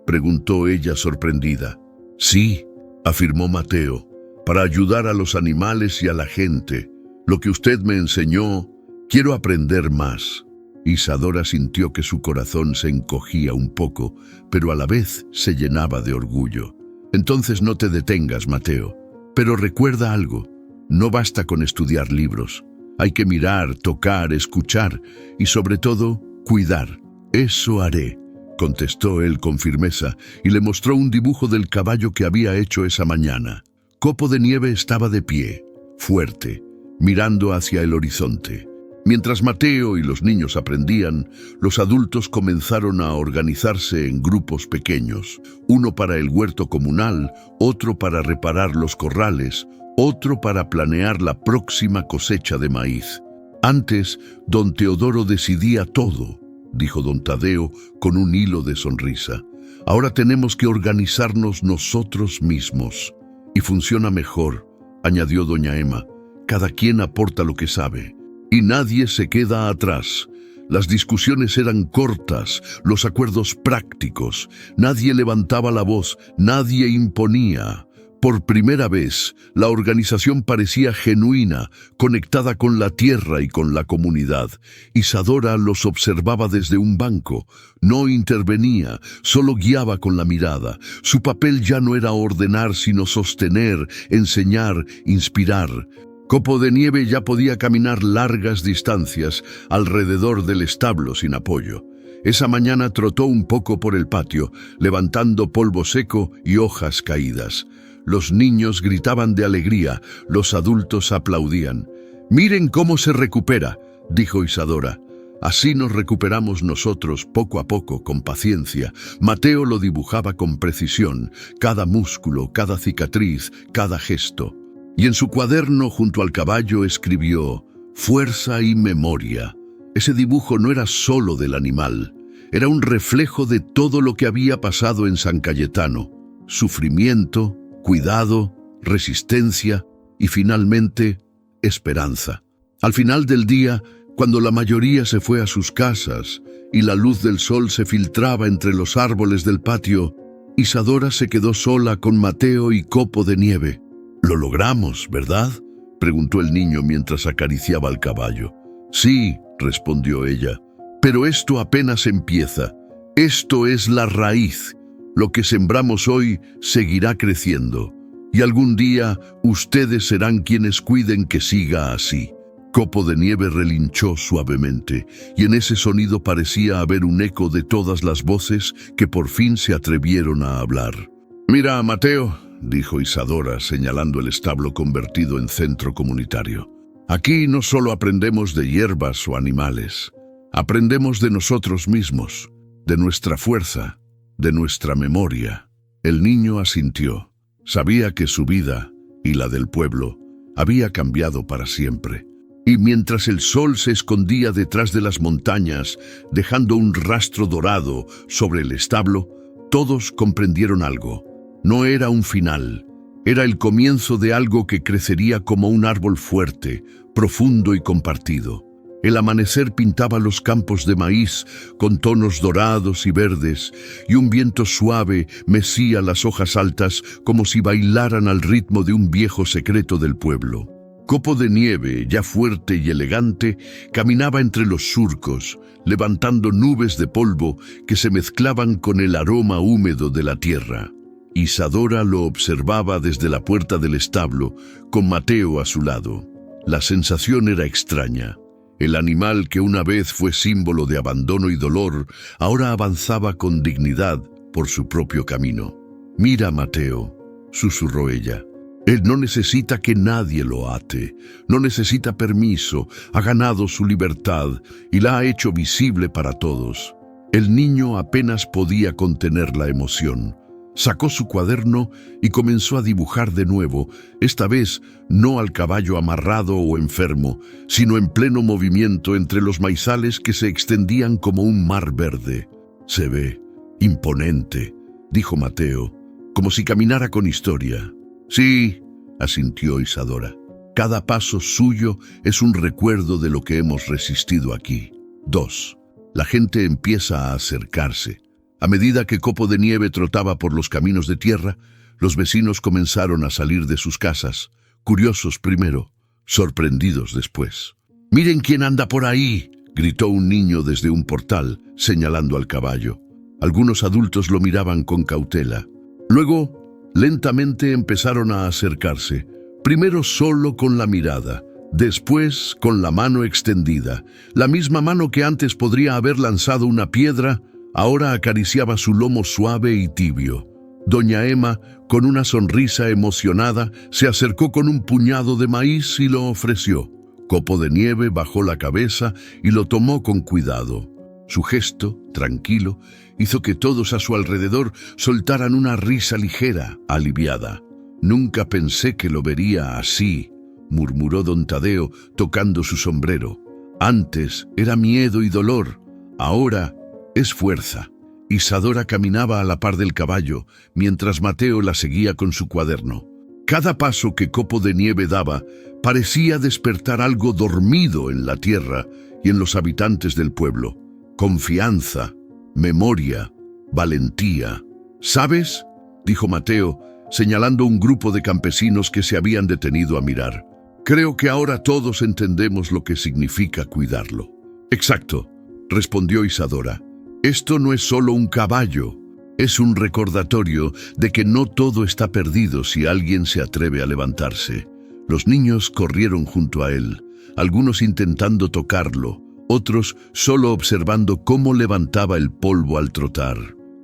preguntó ella sorprendida. Sí, afirmó Mateo. Para ayudar a los animales y a la gente. Lo que usted me enseñó, quiero aprender más. Isadora sintió que su corazón se encogía un poco, pero a la vez se llenaba de orgullo. Entonces no te detengas, Mateo. Pero recuerda algo, no basta con estudiar libros. Hay que mirar, tocar, escuchar y sobre todo, cuidar. Eso haré, contestó él con firmeza y le mostró un dibujo del caballo que había hecho esa mañana. Copo de Nieve estaba de pie, fuerte, mirando hacia el horizonte. Mientras Mateo y los niños aprendían, los adultos comenzaron a organizarse en grupos pequeños, uno para el huerto comunal, otro para reparar los corrales, otro para planear la próxima cosecha de maíz. Antes, don Teodoro decidía todo, dijo don Tadeo con un hilo de sonrisa. Ahora tenemos que organizarnos nosotros mismos. Y funciona mejor, añadió doña Emma. Cada quien aporta lo que sabe. Y nadie se queda atrás. Las discusiones eran cortas, los acuerdos prácticos. Nadie levantaba la voz, nadie imponía. Por primera vez, la organización parecía genuina, conectada con la tierra y con la comunidad. Isadora los observaba desde un banco. No intervenía, solo guiaba con la mirada. Su papel ya no era ordenar, sino sostener, enseñar, inspirar. Copo de Nieve ya podía caminar largas distancias alrededor del establo sin apoyo. Esa mañana trotó un poco por el patio, levantando polvo seco y hojas caídas. Los niños gritaban de alegría, los adultos aplaudían. «Miren cómo se recupera», dijo Isadora. «Así nos recuperamos nosotros poco a poco, con paciencia». Mateo lo dibujaba con precisión, cada músculo, cada cicatriz, cada gesto. Y en su cuaderno junto al caballo escribió «Fuerza y memoria». Ese dibujo no era solo del animal, era un reflejo de todo lo que había pasado en San Cayetano. Sufrimiento, cuidado, resistencia y finalmente esperanza. Al final del día, cuando la mayoría se fue a sus casas y la luz del sol se filtraba entre los árboles del patio, Isadora se quedó sola con Mateo y Copo de Nieve. «Lo logramos, ¿verdad?», preguntó el niño mientras acariciaba al caballo. «Sí», respondió ella, «pero esto apenas empieza. Esto es la raíz. Lo que sembramos hoy seguirá creciendo. Y algún día ustedes serán quienes cuiden que siga así». Copo de Nieve relinchó suavemente, y en ese sonido parecía haber un eco de todas las voces que por fin se atrevieron a hablar. «Mira, Mateo», dijo Isadora, señalando el establo convertido en centro comunitario. «Aquí no solo aprendemos de hierbas o animales, aprendemos de nosotros mismos, de nuestra fuerza, de nuestra memoria». El niño asintió. Sabía que su vida, y la del pueblo, había cambiado para siempre. Y mientras el sol se escondía detrás de las montañas, dejando un rastro dorado sobre el establo, todos comprendieron algo. No era un final, era el comienzo de algo que crecería como un árbol fuerte, profundo y compartido. El amanecer pintaba los campos de maíz con tonos dorados y verdes, y un viento suave mecía las hojas altas como si bailaran al ritmo de un viejo secreto del pueblo. Copo de Nieve, ya fuerte y elegante, caminaba entre los surcos, levantando nubes de polvo que se mezclaban con el aroma húmedo de la tierra. Isadora lo observaba desde la puerta del establo, con Mateo a su lado. La sensación era extraña. El animal que una vez fue símbolo de abandono y dolor, ahora avanzaba con dignidad por su propio camino. «Mira, Mateo», susurró ella. «Él no necesita que nadie lo ate, no necesita permiso, ha ganado su libertad y la ha hecho visible para todos». El niño apenas podía contener la emoción. Sacó su cuaderno y comenzó a dibujar de nuevo, esta vez no al caballo amarrado o enfermo, sino en pleno movimiento entre los maizales que se extendían como un mar verde. «Se ve imponente», dijo Mateo, como si caminara con historia. «Sí», asintió Isadora. «Cada paso suyo es un recuerdo de lo que hemos resistido aquí». 2. La gente empieza a acercarse. A medida que Copo de Nieve trotaba por los caminos de tierra, los vecinos comenzaron a salir de sus casas, curiosos primero, sorprendidos después. «¡Miren quién anda por ahí!», gritó un niño desde un portal, señalando al caballo. Algunos adultos lo miraban con cautela. Luego, lentamente empezaron a acercarse, primero solo con la mirada, después con la mano extendida. La misma mano que antes podría haber lanzado una piedra, ahora acariciaba su lomo suave y tibio. Doña Emma, con una sonrisa emocionada, se acercó con un puñado de maíz y lo ofreció. Copo de Nieve bajó la cabeza y lo tomó con cuidado. Su gesto, tranquilo, hizo que todos a su alrededor soltaran una risa ligera, aliviada. «Nunca pensé que lo vería así», murmuró don Tadeo, tocando su sombrero. «Antes era miedo y dolor, ahora es fuerza». Isadora caminaba a la par del caballo, mientras Mateo la seguía con su cuaderno. Cada paso que Copo de Nieve daba parecía despertar algo dormido en la tierra y en los habitantes del pueblo. Confianza, memoria, valentía. «¿Sabes?», dijo Mateo, señalando un grupo de campesinos que se habían detenido a mirar. «Creo que ahora todos entendemos lo que significa cuidarlo». «Exacto», respondió Isadora. «Esto no es solo un caballo, es un recordatorio de que no todo está perdido si alguien se atreve a levantarse». Los niños corrieron junto a él, algunos intentando tocarlo, otros solo observando cómo levantaba el polvo al trotar.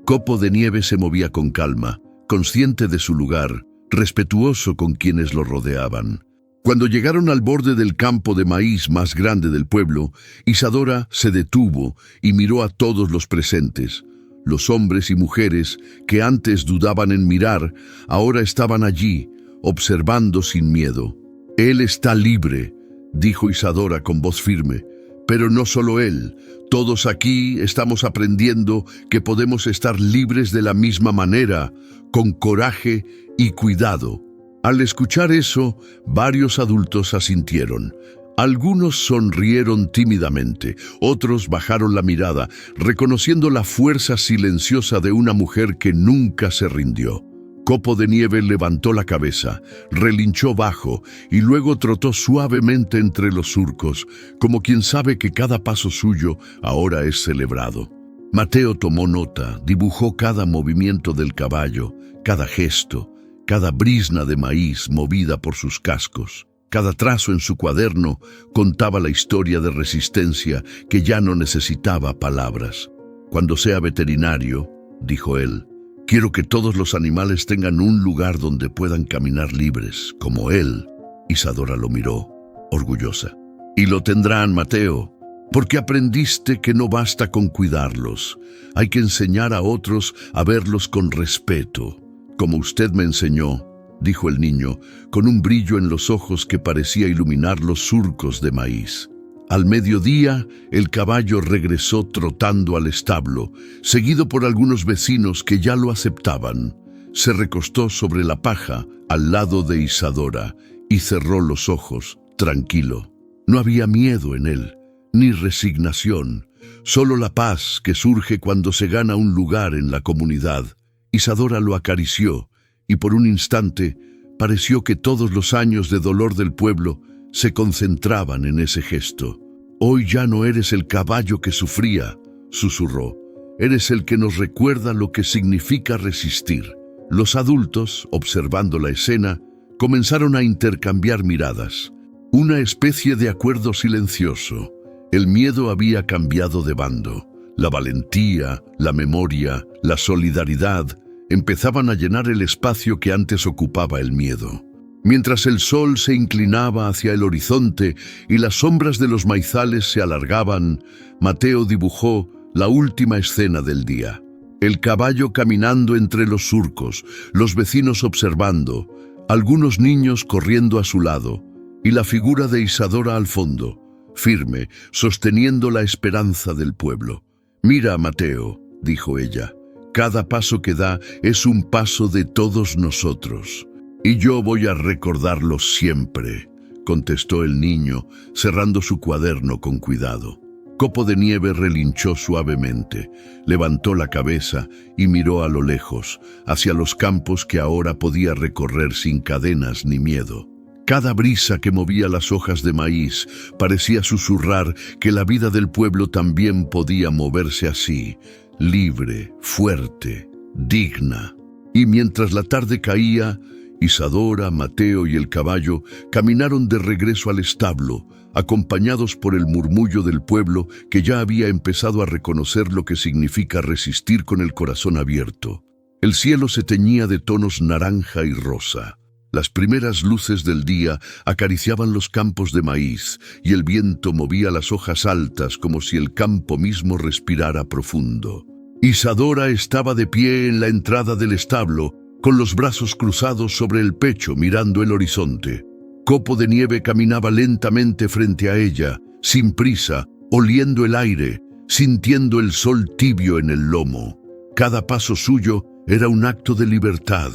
Copo de Nieve se movía con calma, consciente de su lugar, respetuoso con quienes lo rodeaban. Cuando llegaron al borde del campo de maíz más grande del pueblo, Isadora se detuvo y miró a todos los presentes. Los hombres y mujeres que antes dudaban en mirar, ahora estaban allí, observando sin miedo. «Él está libre», dijo Isadora con voz firme. «Pero no solo él, todos aquí estamos aprendiendo que podemos estar libres de la misma manera, con coraje y cuidado». Al escuchar eso, varios adultos asintieron. Algunos sonrieron tímidamente, otros bajaron la mirada, reconociendo la fuerza silenciosa de una mujer que nunca se rindió. Copo de Nieve levantó la cabeza, relinchó bajo y luego trotó suavemente entre los surcos, como quien sabe que cada paso suyo ahora es celebrado. Mateo tomó nota, dibujó cada movimiento del caballo, cada gesto, cada brizna de maíz movida por sus cascos. Cada trazo en su cuaderno contaba la historia de resistencia que ya no necesitaba palabras. «Cuando sea veterinario», dijo él, «quiero que todos los animales tengan un lugar donde puedan caminar libres, como él». Isadora lo miró, orgullosa. «Y lo tendrán, Mateo, porque aprendiste que no basta con cuidarlos. Hay que enseñar a otros a verlos con respeto, como usted me enseñó», dijo el niño, con un brillo en los ojos que parecía iluminar los surcos de maíz. Al mediodía, el caballo regresó trotando al establo, seguido por algunos vecinos que ya lo aceptaban. Se recostó sobre la paja al lado de Isadora y cerró los ojos, tranquilo. No había miedo en él, ni resignación, solo la paz que surge cuando se gana un lugar en la comunidad. Isadora lo acarició, y por un instante pareció que todos los años de dolor del pueblo se concentraban en ese gesto. «Hoy ya no eres el caballo que sufría», susurró. «Eres el que nos recuerda lo que significa resistir». Los adultos, observando la escena, comenzaron a intercambiar miradas. Una especie de acuerdo silencioso. El miedo había cambiado de bando. La valentía, la memoria, la solidaridad empezaban a llenar el espacio que antes ocupaba el miedo. Mientras el sol se inclinaba hacia el horizonte y las sombras de los maizales se alargaban, Mateo dibujó la última escena del día. El caballo caminando entre los surcos, los vecinos observando, algunos niños corriendo a su lado, y la figura de Isadora al fondo, firme, sosteniendo la esperanza del pueblo. «Mira, Mateo», dijo ella, «cada paso que da es un paso de todos nosotros. Y yo voy a recordarlo siempre», contestó el niño, cerrando su cuaderno con cuidado. Copo de Nieve relinchó suavemente, levantó la cabeza y miró a lo lejos, hacia los campos que ahora podía recorrer sin cadenas ni miedo. Cada brisa que movía las hojas de maíz parecía susurrar que la vida del pueblo también podía moverse así, libre, fuerte, digna. Y mientras la tarde caía, Isadora, Mateo y el caballo caminaron de regreso al establo, acompañados por el murmullo del pueblo que ya había empezado a reconocer lo que significa resistir con el corazón abierto. El cielo se teñía de tonos naranja y rosa. Las primeras luces del día acariciaban los campos de maíz y el viento movía las hojas altas como si el campo mismo respirara profundo. Isadora estaba de pie en la entrada del establo, con los brazos cruzados sobre el pecho mirando el horizonte. Copo de Nieve caminaba lentamente frente a ella, sin prisa, oliendo el aire, sintiendo el sol tibio en el lomo. Cada paso suyo era un acto de libertad,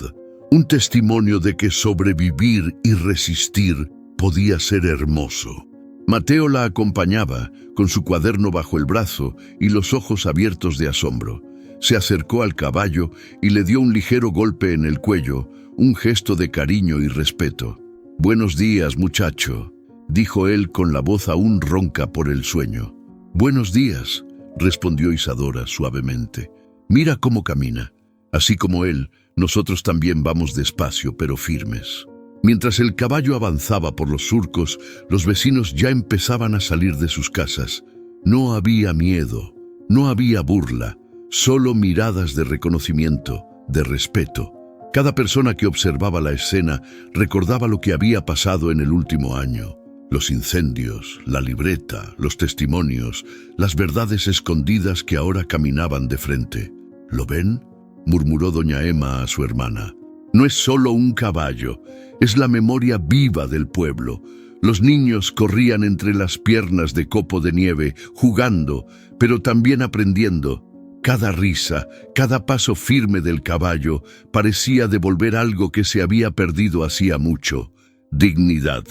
un testimonio de que sobrevivir y resistir podía ser hermoso. Mateo la acompañaba, con su cuaderno bajo el brazo y los ojos abiertos de asombro. Se acercó al caballo y le dio un ligero golpe en el cuello, un gesto de cariño y respeto. «Buenos días, muchacho», dijo él con la voz aún ronca por el sueño. «Buenos días», respondió Isadora suavemente. «Mira cómo camina. Así como él, nosotros también vamos despacio pero firmes». Mientras el caballo avanzaba por los surcos, los vecinos ya empezaban a salir de sus casas. No había miedo, no había burla, solo miradas de reconocimiento, de respeto. Cada persona que observaba la escena recordaba lo que había pasado en el último año. Los incendios, la libreta, los testimonios, las verdades escondidas que ahora caminaban de frente. «¿Lo ven?», murmuró doña Emma a su hermana. «No es solo un caballo, es la memoria viva del pueblo». Los niños corrían entre las piernas de Copo de Nieve, jugando, pero también aprendiendo. Cada risa, cada paso firme del caballo parecía devolver algo que se había perdido hacía mucho: dignidad.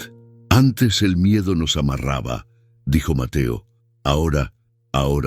«Antes el miedo nos amarraba», dijo Mateo. Ahora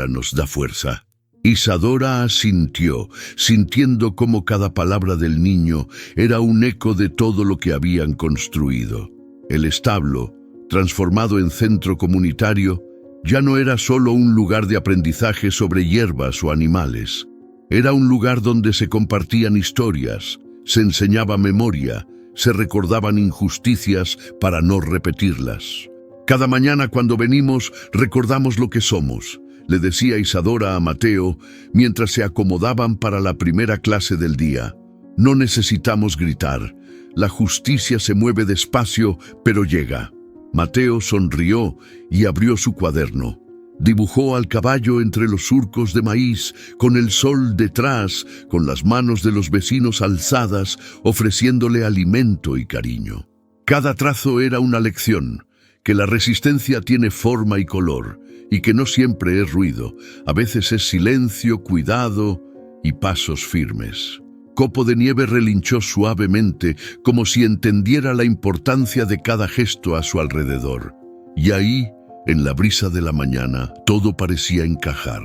nos da fuerza». Isadora asintió, sintiendo cómo cada palabra del niño era un eco de todo lo que habían construido. El establo, transformado en centro comunitario, ya no era solo un lugar de aprendizaje sobre hierbas o animales. Era un lugar donde se compartían historias, se enseñaba memoria, se recordaban injusticias para no repetirlas. «Cada mañana cuando venimos recordamos lo que somos», le decía Isadora a Mateo mientras se acomodaban para la primera clase del día. «No necesitamos gritar. La justicia se mueve despacio, pero llega». Mateo sonrió y abrió su cuaderno. Dibujó al caballo entre los surcos de maíz, con el sol detrás, con las manos de los vecinos alzadas, ofreciéndole alimento y cariño. Cada trazo era una lección, que la resistencia tiene forma y color, y que no siempre es ruido, a veces es silencio, cuidado y pasos firmes. Copo de Nieve relinchó suavemente, como si entendiera la importancia de cada gesto a su alrededor. Y ahí, en la brisa de la mañana, todo parecía encajar.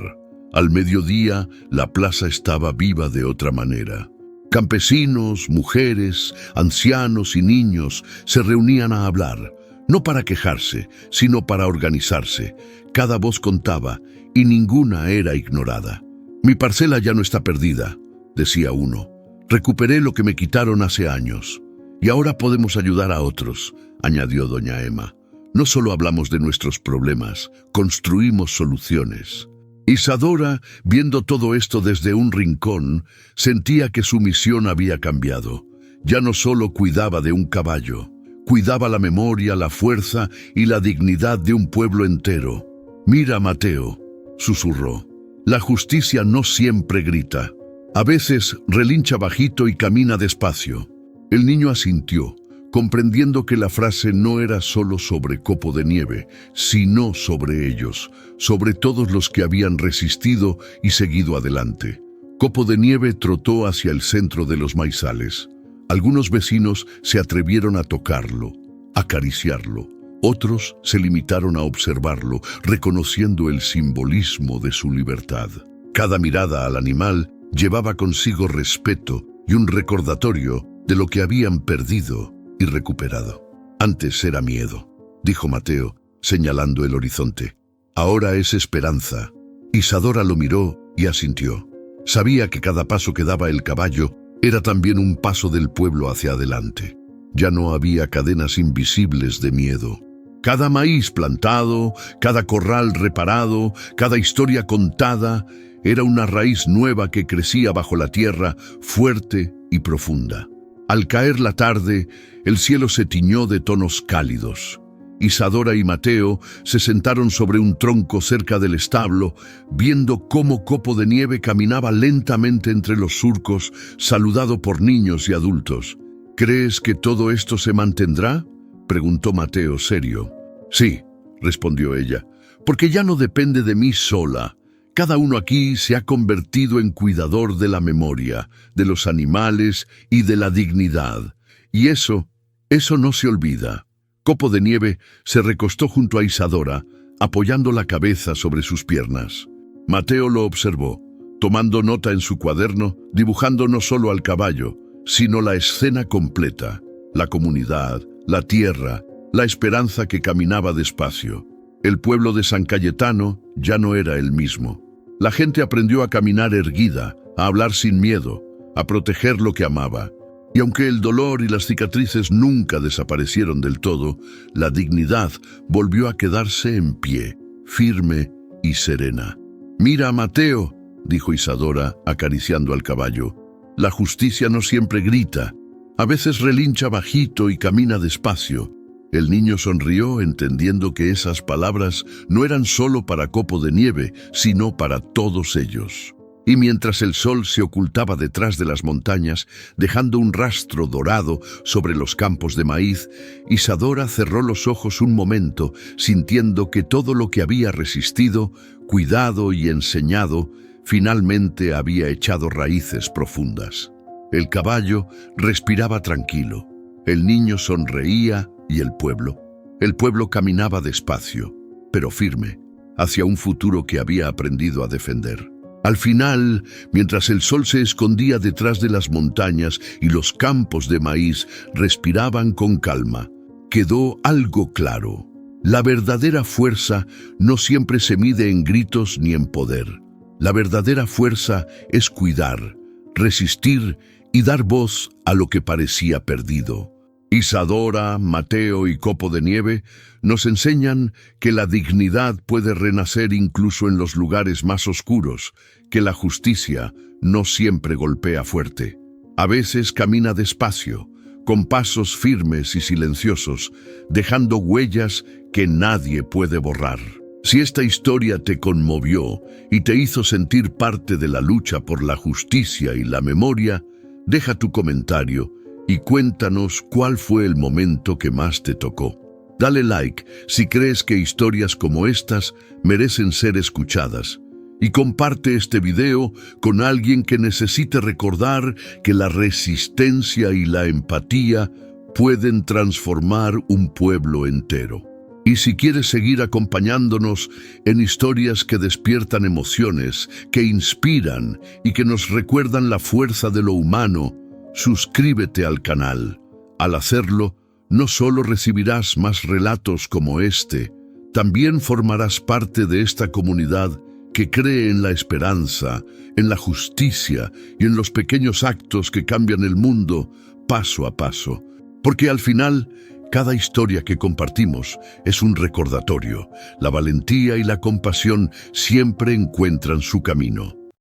Al mediodía, la plaza estaba viva de otra manera. Campesinos, mujeres, ancianos y niños se reunían a hablar, no para quejarse, sino para organizarse. Cada voz contaba y ninguna era ignorada. «Mi parcela ya no está perdida», decía uno. «Recuperé lo que me quitaron hace años. Y ahora podemos ayudar a otros», añadió doña Emma. «No solo hablamos de nuestros problemas, construimos soluciones». Isadora, viendo todo esto desde un rincón, sentía que su misión había cambiado. Ya no solo cuidaba de un caballo, cuidaba la memoria, la fuerza y la dignidad de un pueblo entero. «Mira, Mateo», susurró, «la justicia no siempre grita. A veces relincha bajito y camina despacio». El niño asintió, comprendiendo que la frase no era solo sobre Copo de Nieve, sino sobre ellos, sobre todos los que habían resistido y seguido adelante. Copo de Nieve trotó hacia el centro de los maizales. Algunos vecinos se atrevieron a tocarlo, acariciarlo. Otros se limitaron a observarlo, reconociendo el simbolismo de su libertad. Cada mirada al animal llevaba consigo respeto y un recordatorio de lo que habían perdido y recuperado. «Antes era miedo», dijo Mateo, señalando el horizonte. «Ahora es esperanza». Isadora lo miró y asintió. Sabía que cada paso que daba el caballo era también un paso del pueblo hacia adelante. Ya no había cadenas invisibles de miedo. Cada maíz plantado, cada corral reparado, cada historia contada, era una raíz nueva que crecía bajo la tierra, fuerte y profunda. Al caer la tarde, el cielo se tiñó de tonos cálidos. Isadora y Mateo se sentaron sobre un tronco cerca del establo, viendo cómo Copo de Nieve caminaba lentamente entre los surcos, saludado por niños y adultos. «¿Crees que todo esto se mantendrá?», preguntó Mateo serio. «Sí», respondió ella, «porque ya no depende de mí sola. Cada uno aquí se ha convertido en cuidador de la memoria, de los animales y de la dignidad. Y eso no se olvida». Copo de Nieve se recostó junto a Isadora, apoyando la cabeza sobre sus piernas. Mateo lo observó, tomando nota en su cuaderno, dibujando no solo al caballo, sino la escena completa, la comunidad, la tierra, la esperanza que caminaba despacio. El pueblo de San Cayetano ya no era el mismo. La gente aprendió a caminar erguida, a hablar sin miedo, a proteger lo que amaba. Y aunque el dolor y las cicatrices nunca desaparecieron del todo, la dignidad volvió a quedarse en pie, firme y serena. «Mira, Mateo», dijo Isadora, acariciando al caballo, «la justicia no siempre grita. A veces relincha bajito y camina despacio». El niño sonrió, entendiendo que esas palabras no eran solo para Copo de Nieve, sino para todos ellos. Y mientras el sol se ocultaba detrás de las montañas, dejando un rastro dorado sobre los campos de maíz, Isadora cerró los ojos un momento, sintiendo que todo lo que había resistido, cuidado y enseñado, finalmente había echado raíces profundas. El caballo respiraba tranquilo, el niño sonreía y el pueblo caminaba despacio, pero firme, hacia un futuro que había aprendido a defender. Al final, mientras el sol se escondía detrás de las montañas y los campos de maíz respiraban con calma, quedó algo claro. La verdadera fuerza no siempre se mide en gritos ni en poder. La verdadera fuerza es cuidar, resistir y dar voz a lo que parecía perdido. Isadora, Mateo y Copo de Nieve nos enseñan que la dignidad puede renacer incluso en los lugares más oscuros, que la justicia no siempre golpea fuerte. A veces camina despacio, con pasos firmes y silenciosos, dejando huellas que nadie puede borrar. Si esta historia te conmovió y te hizo sentir parte de la lucha por la justicia y la memoria, deja tu comentario y cuéntanos cuál fue el momento que más te tocó. Dale like si crees que historias como estas merecen ser escuchadas. Y comparte este video con alguien que necesite recordar que la resistencia y la empatía pueden transformar un pueblo entero. Y si quieres seguir acompañándonos en historias que despiertan emociones, que inspiran y que nos recuerdan la fuerza de lo humano, suscríbete al canal. Al hacerlo, no solo recibirás más relatos como este, también formarás parte de esta comunidad que cree en la esperanza, en la justicia y en los pequeños actos que cambian el mundo paso a paso. Porque al final, cada historia que compartimos es un recordatorio. La valentía y la compasión siempre encuentran su camino.